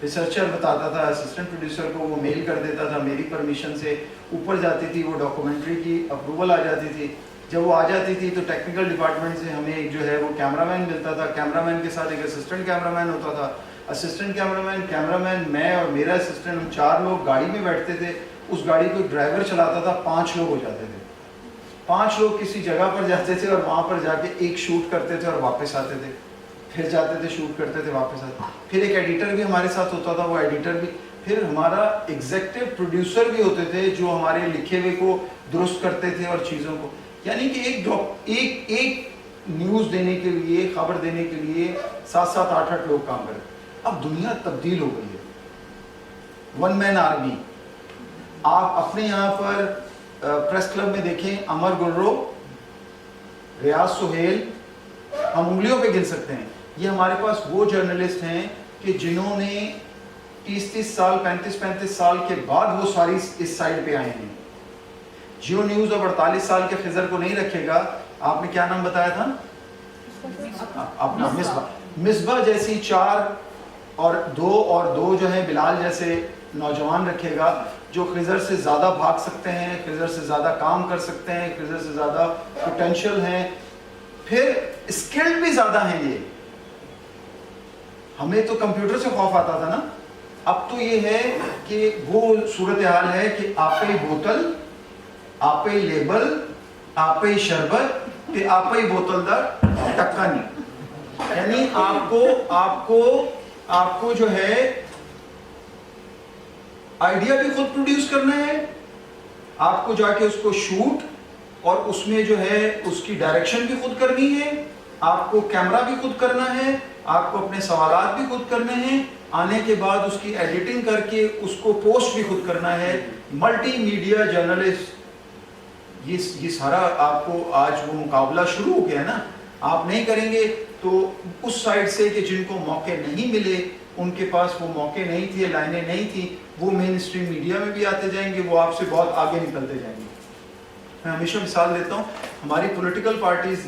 ریسرچر بتاتا تھا اسسٹنٹ پروڈیوسر کو، وہ میل کر دیتا تھا، میری پرمیشن سے اوپر جاتی تھی، وہ ڈاکومنٹری کی اپروول آ جاتی تھی. جب وہ آ جاتی تھی تو ٹیکنیکل ڈپارٹمنٹ سے ہمیں ایک جو ہے وہ کیمرہ مین ملتا تھا. کیمرہ مین کے ساتھ ایک اسسٹنٹ کیمرہ مین ہوتا تھا. اسسٹنٹ کیمرہ مین، میں اور میرا اسسٹنٹ، ہم 4 لوگ گاڑی میں بیٹھتے تھے. اس گاڑی کو ڈرائیور چلاتا تھا، 5 لوگ ہو جاتے تھے. 5 لوگ کسی جگہ پر جاتے تھے اور وہاں پر جا کے ایک شوٹ کرتے تھے اور واپس آتے تھے، پھر جاتے تھے شوٹ کرتے تھے واپس آتے. پھر ایک ایڈیٹر بھی ہمارے ساتھ ہوتا تھا، وہ ایڈیٹر بھی، پھر ہمارا ایگزیکٹو پروڈیوسر بھی ہوتے تھے جو ہمارے لکھے ہوئے کو درست کرتے تھے اور چیزوں کو. یعنی کہ ایک نیوز دینے کے لیے، خبر دینے کے لیے 7-7 8-8 لوگ کام کرتے. اب دنیا تبدیل ہو گئی ہے، 1 مین آرمی. آپ اپنے یہاں پر پریس کلب میں دیکھیں، امر گلرو، ریاض سہیل، ہم انگلیوں پہ گن سکتے ہیں. یہ ہمارے پاس وہ جرنلسٹ ہیں کہ جنہوں نے 30 سال 35 سال کے بعد وہ ساری اس سائڈ پہ آئے ہیں. جیو نیوز اب 48 سال کے خضر کو نہیں رکھے گا. آپ نے کیا نام بتایا تھا اپنا؟ مصباح جیسی 4 اور 2 جو ہیں بلال جیسے نوجوان رکھے گا جو خضر سے زیادہ بھاگ سکتے ہیں، خضر سے زیادہ کام کر سکتے ہیں، خضر سے زیادہ پوٹینشیل ہیں، پھر اسکلڈ بھی زیادہ ہیں. یہ ہمیں تو کمپیوٹر سے خوف آتا تھا نا، اب تو یہ ہے کہ وہ صورتحال ہے کہ آپ ہی بوتل، آپ ہی لیبل، آپ ہی شربت تے آپ ہی بوتل دا ٹکا نہیں. یعنی آپ کو جو ہے آئیڈیا بھی خود پروڈیوس کرنا ہے، آپ کو جا کے اس کو شوٹ اور اس میں جو ہے اس کی ڈائریکشن بھی خود کرنی ہے، آپ کو کیمرہ بھی خود کرنا ہے، آپ کو اپنے سوالات بھی خود کرنے ہیں، آنے کے بعد اس کی ایڈیٹنگ کر کے اس کو پوسٹ بھی خود کرنا ہے. ملٹی میڈیا جرنلسٹ، یہ سارا آپ کو آج وہ مقابلہ شروع ہو گیا ہے نا. آپ نہیں کریں گے تو اس سائڈ سے کہ جن کو موقع نہیں ملے، ان کے پاس وہ موقع نہیں تھے، لائنیں نہیں تھیں، وہ مین اسٹریم میڈیا میں بھی آتے جائیں گے، وہ آپ سے بہت آگے نکلتے جائیں گے. میں ہمیشہ مثال دیتا ہوں ہماری پولیٹیکل پارٹیز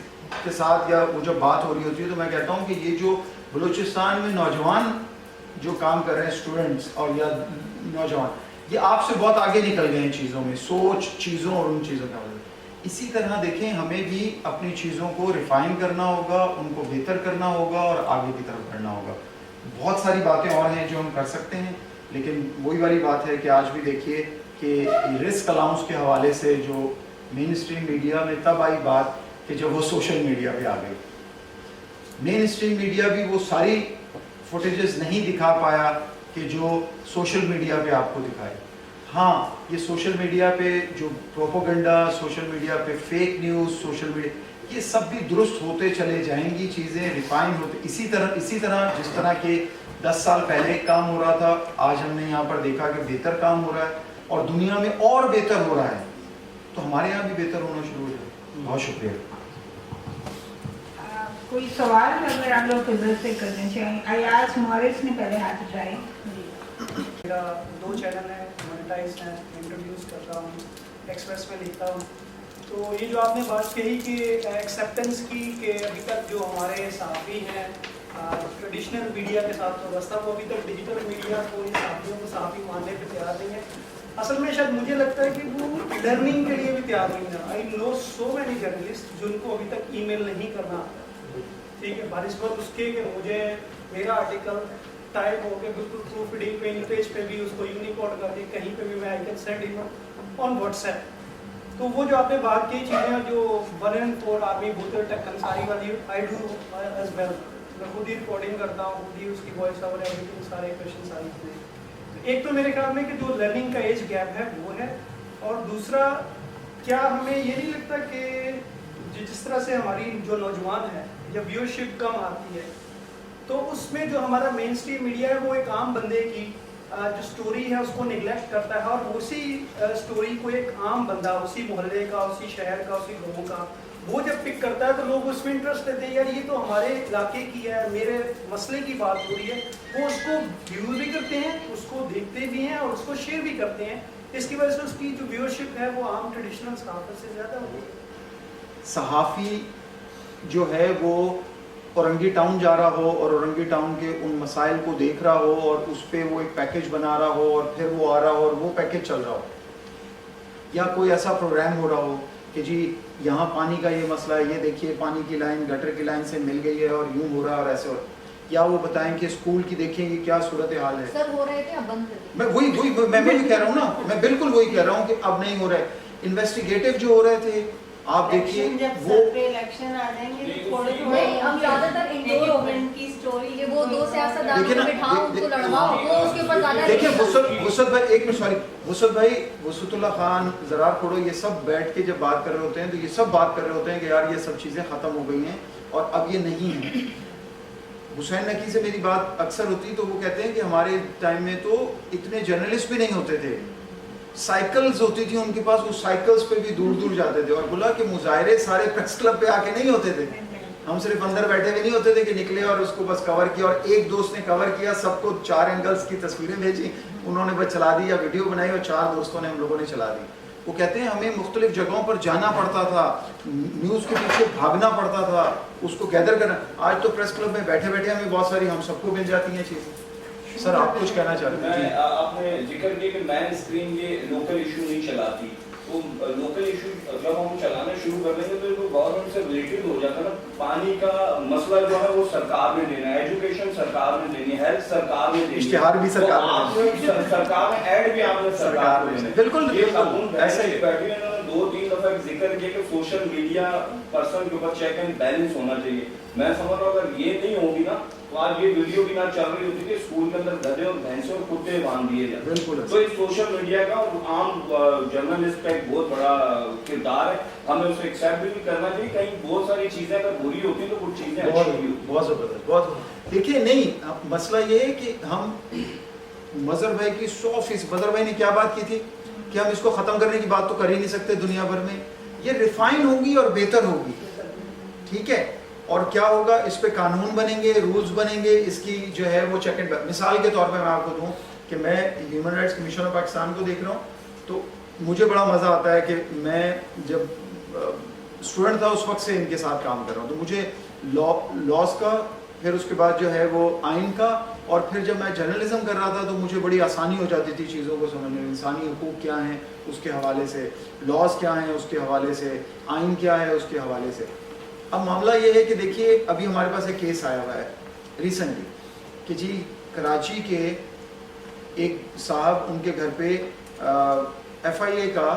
کے ساتھ، یا وہ جب بات ہو رہی ہوتی ہے تو میں کہتا ہوں کہ یہ جو بلوچستان میں نوجوان جو کام کر رہے ہیں، اسٹوڈنٹس اور یا نوجوان، یہ آپ سے بہت آگے نکل گئے ہیں چیزوں میں، سوچ چیزوں اور ان چیزوں کے حوالے. اسی طرح دیکھیں ہمیں بھی اپنی چیزوں کو ریفائن کرنا ہوگا، ان کو بہتر کرنا ہوگا اور آگے کی طرف بڑھنا ہوگا. بہت ساری باتیں اور ہیں جو ہم کر سکتے ہیں، لیکن وہی والی بات ہے کہ آج بھی دیکھیے کہ رسک الاؤنس کے حوالے سے جو مین اسٹریم میڈیا میں تب آئی بات کہ جب وہ سوشل میڈیا پہ آ گئی. مین اسٹریم میڈیا بھی وہ ساری فوٹیجز نہیں دکھا پایا کہ جو سوشل میڈیا پہ آپ کو دکھائے. ہاں یہ سوشل میڈیا پہ جو پروپوگنڈا، سوشل میڈیا پہ فیک نیوز، سوشل میڈیا یہ سب بھی درست ہوتے چلے جائیں گی، چیزیں ریفائن ہوتے اسی طرح جس طرح کہ 10 سال پہلے کام ہو رہا تھا، آج ہم نے یہاں پر دیکھا کہ بہتر کام ہو رہا ہے اور دنیا میں اور بہتر ہو رہا ہے، تو ہمارے یہاں بھی بہتر ہونا شروع ہو جائے. بہت شکریہ. کوئی سوال اگر آپ لوگ فضل سے کرنا چاہیں؟ ایاز مورس نے پہلے ہاتھ اٹھائے. میرا 2 چینل ہیں، مونیٹائز ہیں، انٹرویوز کرتا ہوں، ایکسپریس میں لکھتا ہوں. تو یہ جو آپ نے بات کہی کہ ایکسیپٹنس کی، کہ ابھی تک جو ہمارے صحافی ہیں ٹریڈیشنل میڈیا کے ساتھ وابستہ، وہ ابھی تک ڈیجیٹل میڈیا کو، ان صحافیوں کو صحافی ماننے پہ تیار نہیں ہے. اصل میں شاید مجھے لگتا ہے کہ وہ لرننگ کے لیے بھی تیار نہیں ہے. آئی نو سو مینی جرنلسٹ جن کو ابھی تک ای میل نہیں کرنا آتا. ٹھیک ہے، بنسبت اس کے کہ مجھے میرا آرٹیکل ٹائپ ہو کے بالکل پروف ریڈنگ پہ، پیج پہ بھی اس کو یونیکوڈ کر کے کہیں پہ بھی میں I can send on what's app. تو وہ جو آپ نے بات کی چیزیں جو 1 and 4 آرمی بوتل ٹیکن ساری والی آئی ڈو ایز ویل. میں خود ہی ریکارڈنگ کرتا ہوں، خود ہی اس کی وائس اوور ایڈیٹنگ، سارے کویشچن ساری چیزیں. ایک تو میرے خیال میں کہ جو لرننگ کا ایج گیپ ہے وہ ہے، اور دوسرا کیا ہمیں یہ نہیں لگتا کہ جس طرح سے ہماری جو نوجوان ہے جب ویورشپ کم آتی ہے تو اس میں جو ہمارا مین اسٹریم میڈیا ہے وہ ایک عام بندے کی جو سٹوری ہے اس کو نگلیکٹ کرتا ہے، اور اسی سٹوری کو ایک عام بندہ اسی محلے کا، اسی شہر کا، اسی گاؤں کا وہ جب پک کرتا ہے تو لوگ اس میں انٹرسٹ لیتے ہیں. یار یہ تو ہمارے علاقے کی ہے، میرے مسئلے کی بات ہو رہی ہے. وہ اس کو ویو بھی کرتے ہیں، اس کو دیکھتے بھی ہیں اور اس کو شیئر بھی کرتے ہیں. اس کی وجہ سے اس کی جو ویورشپ ہے وہ عام ٹریڈیشنل صحافت سے زیادہ ہوتی ہے. صحافی جو ہے وہ اورنگی ٹاؤن جا رہا ہو اور اورنگی ٹاؤن کے ان مسائل کو دیکھ رہا ہو اور اس پہ وہ ایک پیکج بنا رہا ہو اور پھر وہ آ رہا ہو اور وہ پیکج چل رہا ہو، یا کوئی ایسا پروگرام ہو رہا ہو کہ جی یہاں پانی کا یہ مسئلہ ہے، یہ دیکھیے پانی کی لائن گٹر کی لائن سے مل گئی ہے اور یوں ہو رہا ہے اور ایسے ہو رہا ہے، یا وہ بتائیں کہ اسکول کی دیکھیں گے کیا صورتحال ہے. سر ہو رہے تھے اب بند کر دیں. میں وہی کہہ رہا ہوں نا، میں بالکل وہی کہہ رہا ہوں کہ اب نہیں ہو رہا ہے. انویسٹیگیٹو جو ہو رہے تھے آپ دیکھیے وہ الیکشن آ جائیں گے تھوڑے نہیں، ہم زیادہ تر انڈور ہو گئے کی اسٹوری کہ وہ 2 سیاستدانوں کو بٹھاؤ، ان کو لڑواؤ، وہ اس کے اوپر زیادہ دیکھیں. وسعت بھائی ایک منٹ، سوری، وسعت بھائی، وسعت اللہ خان، زرار کھوڑو، یہ سب بیٹھ کے جب بات کر رہے ہوتے ہیں تو یہ سب بات کر رہے ہوتے ہیں کہ یار یہ سب چیزیں ختم ہو گئی ہیں اور اب یہ نہیں ہیں. حسین نقی سے میری بات اکثر ہوتی تو وہ کہتے ہیں کہ ہمارے ٹائم میں تو اتنے جرنلسٹ بھی نہیں ہوتے تھے، سائیکلز ہوتی تھی ان کے پاس، وہ سائیکلز پہ بھی دور دور جاتے تھے. اور بولا کہ مظاہرے سارے پریس کلب پہ آ کے نہیں ہوتے تھے، ہم صرف اندر بیٹھے ہوئے نہیں ہوتے تھے کہ نکلے اور اس کو بس کور کیا اور ایک دوست نے کور کیا، سب کو 4 اینگلز کی تصویریں بھیجی، انہوں نے بس چلا دی یا ویڈیو بنائی اور 4 دوستوں نے ہم لوگوں نے چلا دی. وہ کہتے ہیں ہمیں مختلف جگہوں پر جانا پڑتا تھا، نیوز کے پیچھے بھاگنا پڑتا تھا، اس کو گیدر کرنا. آج تو پریس کلب میں بیٹھے بیٹھے ہمیں بہت ساری ہم سب کو مل جاتی ہیں چیزیں. سر آپ کچھ کہنا چاہتے ہیں؟ آپ نے ذکر کیا کہ مین اسکرین یہ لوکل ایشو نہیں چلاتی، تو لوکل ایشو جب ہم چلانا شروع کر دیں گے تو گورنمنٹ سے ریلیٹڈ ہو جاتا ہے نا. پانی کا مسئلہ جو ہے وہ سرکار نے دینا ہے، ایجوکیشن سرکار نے دینی ہے، ہیلتھ سرکار نے دینی ہے، اشتہار بھی سرکار نے، سرکار نے ایڈ بھی آپ نے سرکار کو دینا ہے. بالکل ایسے ہی بیٹھے انہوں نے 2-3 دفعہ ذکر کیا کہ سوشل میڈیا پرسن کے اوپر چیک اینڈ بیلنس ہونا چاہیے. میں سمجھ رہا ہوں اگر یہ نہیں ہوگی نا تو آج یہ ویڈیو بھی نہ چل رہی ہوتی کہ اسکول کے اندر گدھے اور بھینسے اور کتے باندھ دیے جاتے. بالکل. تو اس سوشل میڈیا کا اور عام جرنلسٹ کا ایک بہت بڑا کردار ہے، ہمیں اسے ایکسیپٹ بھی کرنا چاہیے. کہیں بہت ساری چیزیں اگر بری ہوتی ہیں تو کچھ چیزیں اچھی بھی ہوتی. بہت زبردست، بہت. دیکھیے نہیں، مسئلہ یہ ہے کہ ہم مظہر بھائی کی 100%، مظہر بھائی نے کیا بات کی تھی کہ ہم اس کو ختم کرنے کی بات تو کر ہی نہیں سکتے دنیا بھر میں. یہ ریفائن ہوگی اور بہتر ہوگی، ٹھیک ہے. اور کیا ہوگا، اس پہ قانون بنیں گے، رولز بنیں گے، اس کی جو ہے وہ چیک اینڈ. مثال کے طور پہ میں آپ کو دوں کہ میں human rights commission of Pakistan کو دیکھ رہا ہوں تو مجھے بڑا مزہ آتا ہے کہ میں جب اسٹوڈنٹ تھا اس وقت سے ان کے ساتھ کام کر رہا ہوں، تو مجھے لاس کا، پھر اس کے بعد جو ہے وہ آئین کا اور پھر جب میں جرنلزم کر رہا تھا تو مجھے بڑی آسانی ہو جاتی تھی چیزوں کو سمجھنے میں، انسانی حقوق کیا ہیں اس کے حوالے سے، لاز کیا ہیں اس کے حوالے سے، آئین کیا ہے اس کے حوالے سے۔ اب معاملہ یہ ہے کہ دیکھیے ابھی ہمارے پاس ایک کیس آیا ہوا ہے ریسنٹلی کہ جی کراچی کے ایک صاحب ان کے گھر پہ ایف آئی اے کا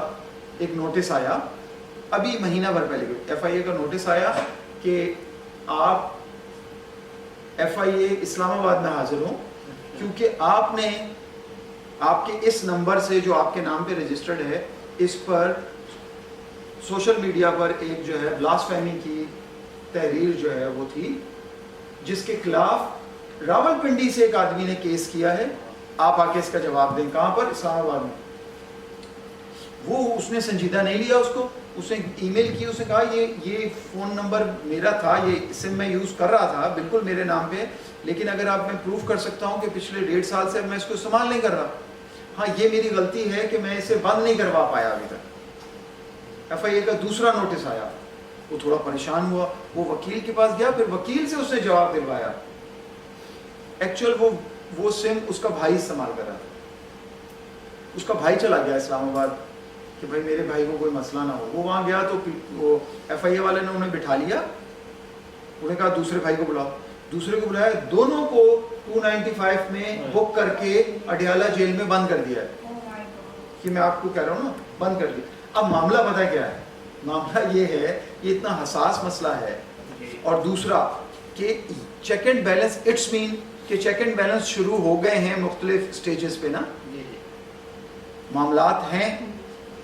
ایک نوٹس آیا، ابھی مہینہ بھر پہلے ایف آئی اے کا نوٹس آیا کہ آپ ایف آئی اے اسلام آباد میں حاضر ہوں کیونکہ آپ نے آپ کے اس نمبر سے جو آپ کے نام پہ رجسٹرڈ ہے اس پر سوشل میڈیا پر ایک جو ہے بلاسفیمی کی تحریر جو ہے وہ تھی، جس کے خلاف راولپنڈی سے ایک آدمی نے کیس کیا ہے، آپ آ کے اس کا جواب دیں۔ کہاں پر؟ اسلام آباد میں۔ وہ اس نے سنجیدہ نہیں لیا اس کو، اس نے ای میل کی، اس نے کہا یہ فون نمبر میرا تھا، یہ سم میں یوز کر رہا تھا بالکل میرے نام پہ، لیکن اگر آپ میں پروف کر سکتا ہوں کہ پچھلے 1.5 سال سے میں اس کو استعمال نہیں کر رہا، ہاں یہ میری غلطی ہے کہ میں اسے بند نہیں کروا پایا ابھی تک۔ ایف آئی اے کا دوسرا نوٹس آیا، وہ تھوڑا پریشان ہوا، وہ وکیل کے پاس گیا، پھر وکیل سے اس نے جواب دلوایا۔ ایکچوئل وہ سم اس کا بھائی استعمال کر رہا تھا، اس کا بھائی چلا گیا اسلام آباد کہ بھائی میرے بھائی کو کوئی مسئلہ نہ ہو۔ وہ وہاں گیا تو وہ ایف آئی اے والے نے انہیں بٹھا لیا، انہوں نے کہا دوسرے بھائی کو بلاؤ، دوسرے کو بلایا، دونوں کو 295 میں بک کر کے اڈیالہ جیل میں بند کر دیا ہے کہ میں آپ کو کہہ رہا ہوں نا، بند کر دیا۔ اب معاملہ پتہ کیا ہے؟ معاملہ یہ ہے، یہ اتنا حساس مسئلہ ہے، اور دوسرا کہ چیک اینڈ بیلنس، اٹس مین کہ چیک اینڈ بیلنس شروع ہو گئے ہیں مختلف سٹیجز پہ نا، معاملات ہیں۔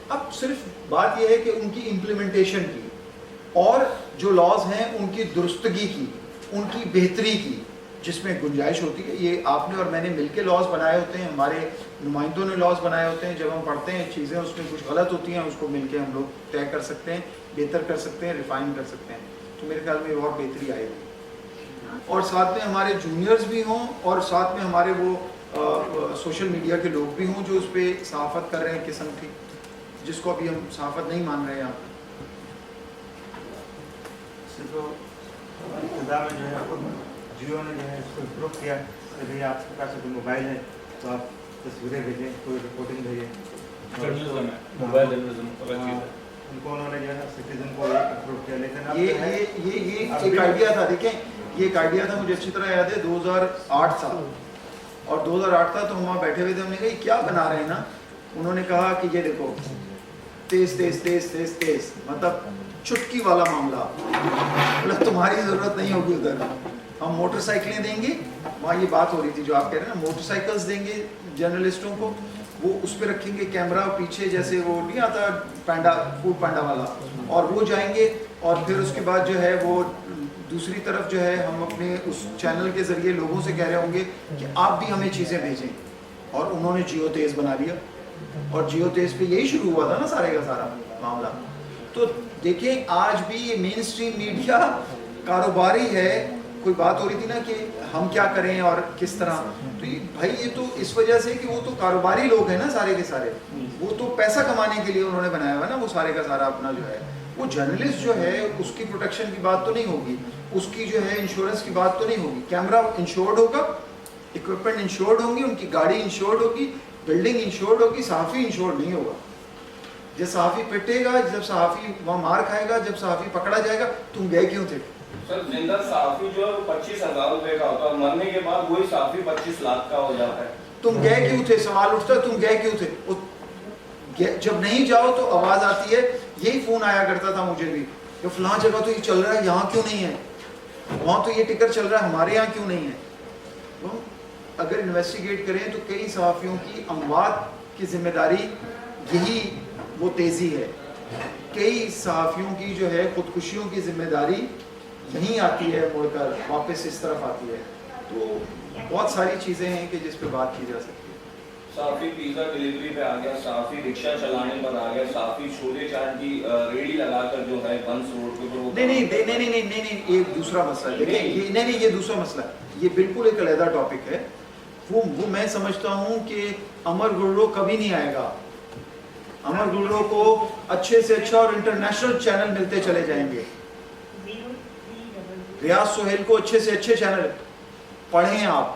اب صرف بات یہ ہے کہ ان کی امپلیمنٹیشن کی اور جو لاز ہیں ان کی درستگی کی، ان کی بہتری کی، جس میں گنجائش ہوتی ہے۔ یہ آپ نے اور میں نے مل کے لاز بنائے ہوتے ہیں، ہمارے نمائندوں نے لاز بنائے ہوتے ہیں، جب ہم پڑھتے ہیں چیزیں اس میں کچھ غلط ہوتی ہیں، اس کو مل کے ہم لوگ طے کر سکتے ہیں، بہتر کر سکتے ہیں، ریفائن کر سکتے ہیں۔ تو میرے خیال میں اور بہتری آئے گی، اور ساتھ میں ہمارے جونیئرز بھی ہوں، اور ساتھ میں ہمارے وہ سوشل میڈیا کے لوگ بھی ہوں جو اس پہ صحافت کر رہے ہیں قسم کی، جس کو ابھی ہم صحافت نہیں مان رہے ہیں۔ آپ ابتدا میں جو ہے جیو نے جو ہے اس کو امپروو کیا کہ بھائی آپ کے پاس کوئی موبائل ہے تو آپ تصویریں بھیجیں، کوئی رپورٹنگ بھیجیں، موبائل جرنلزم ان کو انہوں نے جو ہے سٹیزن کو امپروو کیا۔ لیکن اب یہ ایک آئیڈیا تھا، دیکھیں یہ ایک آئیڈیا تھا، مجھے اچھی طرح یاد ہے 2008 تھا، اور 2008 تھا تو ہم وہاں بیٹھے ہوئے تھے، ہم نے کہا یہ کیا بنا رہے ہیں نا، انہوں نے کہا کہ یہ دیکھو تیز تیز تیز تیز تیز، مطلب چٹکی والا معاملہ، مطلب تمہاری ضرورت نہیں ہوگی ادھر، ہم موٹر سائیکلیں دیں گے، وہاں یہ بات ہو رہی تھی جو آپ کہہ رہے ہیں نا، موٹر سائیکلز دیں گے جرنلسٹوں کو، وہ اس پہ رکھیں گے کیمرہ پیچھے، جیسے وہ نہیں آتا پینڈا، فوڈ پینڈا والا، اور وہ جائیں گے، اور پھر اس کے بعد جو ہے وہ دوسری طرف جو ہے ہم اپنے اس چینل کے ذریعے لوگوں سے کہہ رہے ہوں گے کہ آپ بھی ہمیں چیزیں بھیجیں، اور انہوں نے جیو تیز بنا لیا، اور جیو تیز پہ یہی شروع ہوا تھا نا سارے کا سارا معاملہ۔ تو دیکھیں آج بھی یہ مین اسٹریم میڈیا کاروباری ہے، کوئی بات ہو رہی تھی نا کہ ہم کیا کریں اور کس طرح، تو یہ بھائی یہ تو اس وجہ سے کہ وہ تو کاروباری لوگ ہیں نا سارے کے سارے، وہ تو پیسہ کمانے کے لیے انہوں نے بنایا ہوا نا وہ سارے کا سارا اپنا جو ہے، وہ جرنلسٹ جو ہے اس کی پروٹیکشن کی بات تو نہیں ہوگی، اس کی جو ہے انشورنس کی بات تو نہیں ہوگی، کیمرہ انشورڈ ہوگا، اکوپمنٹ انشورڈ ہوں گی، ان کی گاڑی انشورڈ ہوگی، بلڈنگ انشورڈ ہوگی، صحافی انشورڈ نہیں ہوگا۔ جب صحافی پٹے گا، جب صحافی وہاں مار کھائے گا، جب صحافی پکڑا جائے گا، تم گئے کیوں تھے؟ سر زندہ صحافی جو ہے وہ 25,000 روپے کا ہوتا ہے، مرنے کے بعد وہی صحافی 25 لاکھ کا ہو جاتا ہے۔ تم گئے کیوں تھے؟ سوال اٹھتا ہے تم گئے کیوں تھے؟ جب نہیں جاؤ تو آواز آتی ہے، یہی فون آیا کرتا تھا مجھے بھی کہ فلاں جگہ تو یہ چل رہا ہے، یہاں کیوں نہیں ہے، وہاں تو یہ ٹکر چل رہا ہے، ہمارے یہاں کیوں نہیں ہے۔ اگر انویسٹیگیٹ کریں تو کئی صحافیوں کی اموات کی ذمہ داری یہی وہ تیزی ہے، کئی صحافیوں کی جو ہے خودکشیوں کی ذمہ داری یہیں آتی ہے، مڑ کر واپس اس طرف آتی ہے۔ تو بہت ساری چیزیں ہیں کہ جس پہ بات کی جا سکتی ہے۔ صحافی پیزا ڈیلیوری پہ آ گیا، صحافی رکشہ چلانے پر آ گیا، صحافی چھولے چاٹ کی ریڑھی لگا کر جو ہے بنس روڈ کے اوپر نہیں ایک دوسرا مسئلہ ہے، دیکھیں یہ دوسرا مسئلہ ہے، یہ بالکل ایک علیحدہ ٹاپک ہے۔ وہ میں سمجھتا ہوں کہ امر گلرو کبھی نہیں آئے گا، امر گلرو کو اچھے سے اچھا اور انٹرنیشنل چینل ملتے چلے جائیں گے، ریاض سہیل کو اچھے سے اچھے چینل پڑھیں آپ،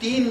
3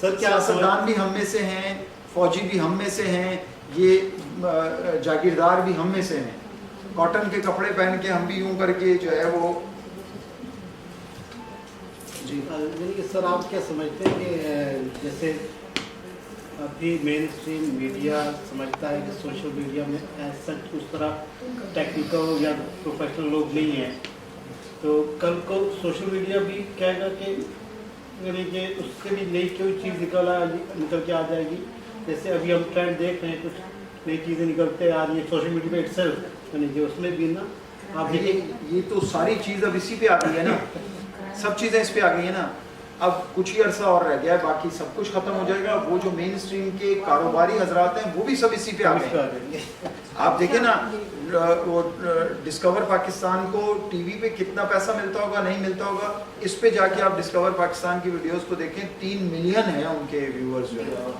سیاستدان بھی ہم میں سے ہیں, فوجی بھی ہم میں سے ہیں, یہ جاگیردار بھی ہم میں سے ہیں. کاٹن کے کپڑے پہن کے ہم بھی یوں کر کے جو ہے وہ جی سر آپ کیا سمجھتے ہیں کہ جیسے ابھی مین اسٹریم میڈیا سمجھتا ہے کہ سوشل میڈیا میں سچ اس طرح ٹیکنیکل یا پروفیشنل لوگ نہیں ہیں, تو کل کو سوشل میڈیا بھی کہے گا کہ یعنی کہ اس سے بھی نئی کوئی چیز نکل کے آ جائے گی. جیسے ابھی ہم ٹرینڈ دیکھ رہے ہیں, کچھ نئی چیزیں نکلتے آ رہی ہیں سوشل میڈیا پہ اٹسیلف, یعنی کہ اس میں بھی نا آپ یہ تو ساری چیز اب اسی پہ آ گئی ہے نا, سب چیزیں اس پہ آ گئی ہیں نا. اب کچھ ہی عرصہ اور رہ گیا ہے, باقی سب کچھ ختم ہو جائے گا. وہ جو مین اسٹریم کے کاروباری حضرات ہیں وہ بھی سب اسی پہ آ گئے. آپ دیکھیں نا, وہ ڈسکور پاکستان کو ٹی وی پہ کتنا پیسہ ملتا ہوگا, نہیں ملتا ہوگا. اس پہ جا کے آپ ڈسکور پاکستان کی ویڈیوز کو دیکھیں, 3 ملین ہیں ان کے ویورز جو ہے.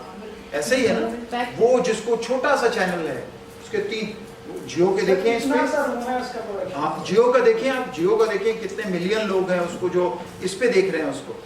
ایسے ہی ہے نا, وہ جس کو چھوٹا سا چینل ہے اس کے 3, جیو کے دیکھیں اس پہ, ہاں جیو کا دیکھیں آپ, جیو کا دیکھیں کتنے ملین لوگ ہیں اس کو جو اس پہ دیکھ رہے ہیں اس کو.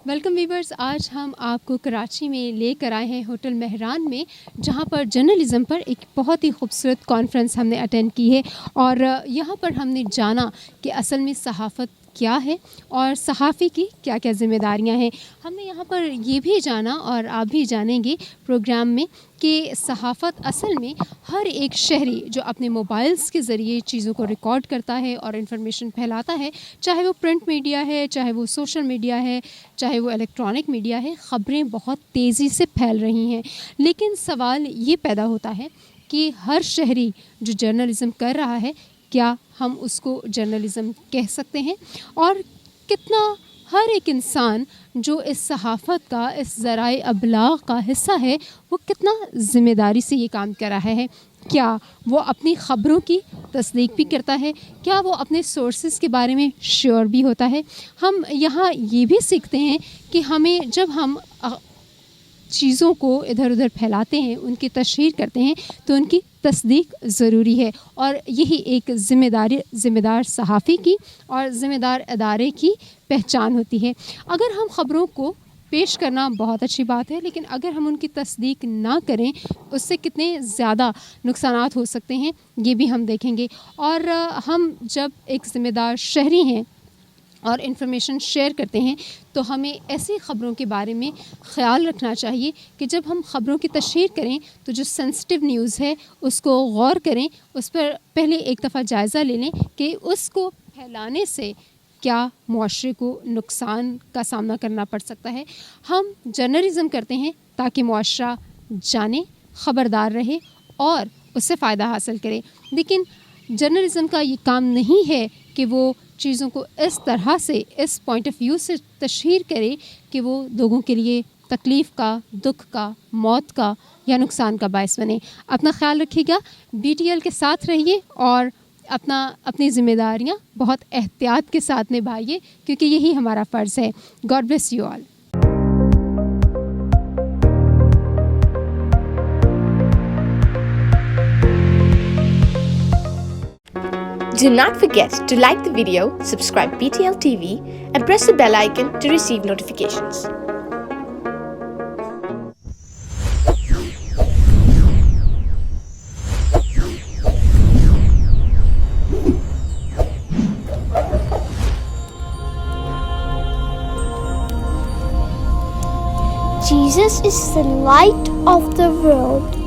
ویلکم ویورز, آج ہم آپ کو کراچی میں لے کر آئے ہیں ہوٹل مہران میں, جہاں پر جرنلزم پر ایک بہت ہی خوبصورت کانفرنس ہم نے اٹینڈ کی ہے, اور یہاں پر ہم نے جانا کہ اصل میں صحافت کیا ہے اور صحافی کی کیا کیا ذمہ داریاں ہیں. ہم نے یہاں پر یہ بھی جانا, اور آپ بھی جانیں گے پروگرام میں, کہ صحافت اصل میں ہر ایک شہری جو اپنے موبائلز کے ذریعے چیزوں کو ریکارڈ کرتا ہے اور انفارمیشن پھیلاتا ہے, چاہے وہ پرنٹ میڈیا ہے, چاہے وہ سوشل میڈیا ہے, چاہے وہ الیکٹرانک میڈیا ہے, خبریں بہت تیزی سے پھیل رہی ہیں. لیکن سوال یہ پیدا ہوتا ہے کہ ہر شہری جو جرنلزم کر رہا ہے, کیا ہم اس کو جرنلزم کہہ سکتے ہیں, اور کتنا ہر ایک انسان جو اس صحافت کا, اس ذرائع ابلاغ کا حصہ ہے, وہ کتنا ذمہ داری سے یہ کام کر رہا ہے. کیا وہ اپنی خبروں کی تصدیق بھی کرتا ہے, کیا وہ اپنے سورسز کے بارے میں شیور بھی ہوتا ہے. ہم یہاں یہ بھی سیکھتے ہیں کہ ہمیں جب ہم چیزوں کو ادھر ادھر پھیلاتے ہیں, ان کی تشہیر کرتے ہیں, تو ان کی تصدیق ضروری ہے, اور یہی ایک ذمہ دار صحافی کی اور ذمہ دار ادارے کی پہچان ہوتی ہے. اگر ہم خبروں کو پیش کرنا بہت اچھی بات ہے, لیکن اگر ہم ان کی تصدیق نہ کریں, اس سے کتنے زیادہ نقصانات ہو سکتے ہیں یہ بھی ہم دیکھیں گے. اور ہم جب ایک ذمہ دار شہری ہیں اور انفارمیشن شیئر کرتے ہیں, تو ہمیں ایسی خبروں کے بارے میں خیال رکھنا چاہیے کہ جب ہم خبروں کی تشہیر کریں تو جو سینسٹیو نیوز ہے اس کو غور کریں, اس پر پہلے ایک دفعہ جائزہ لے لیں کہ اس کو پھیلانے سے کیا معاشرے کو نقصان کا سامنا کرنا پڑ سکتا ہے. ہم جرنلزم کرتے ہیں تاکہ معاشرہ جانے, خبردار رہے اور اس سے فائدہ حاصل کرے. لیکن جرنلزم کا یہ کام نہیں ہے کہ وہ چیزوں کو اس طرح سے, اس پوائنٹ آف ویو سے تشہیر کرے کہ وہ لوگوں کے لیے تکلیف کا, دکھ کا, موت کا یا نقصان کا باعث بنے. اپنا خیال رکھیے گا, BTL کے ساتھ رہیے اور اپنی ذمہ داریاں بہت احتیاط کے ساتھ نبھائیے, کیونکہ یہی ہمارا فرض ہے. God bless you all. Do not forget to like the video, subscribe BTL TV, and press the bell icon to receive notifications. Jesus is the light of the world.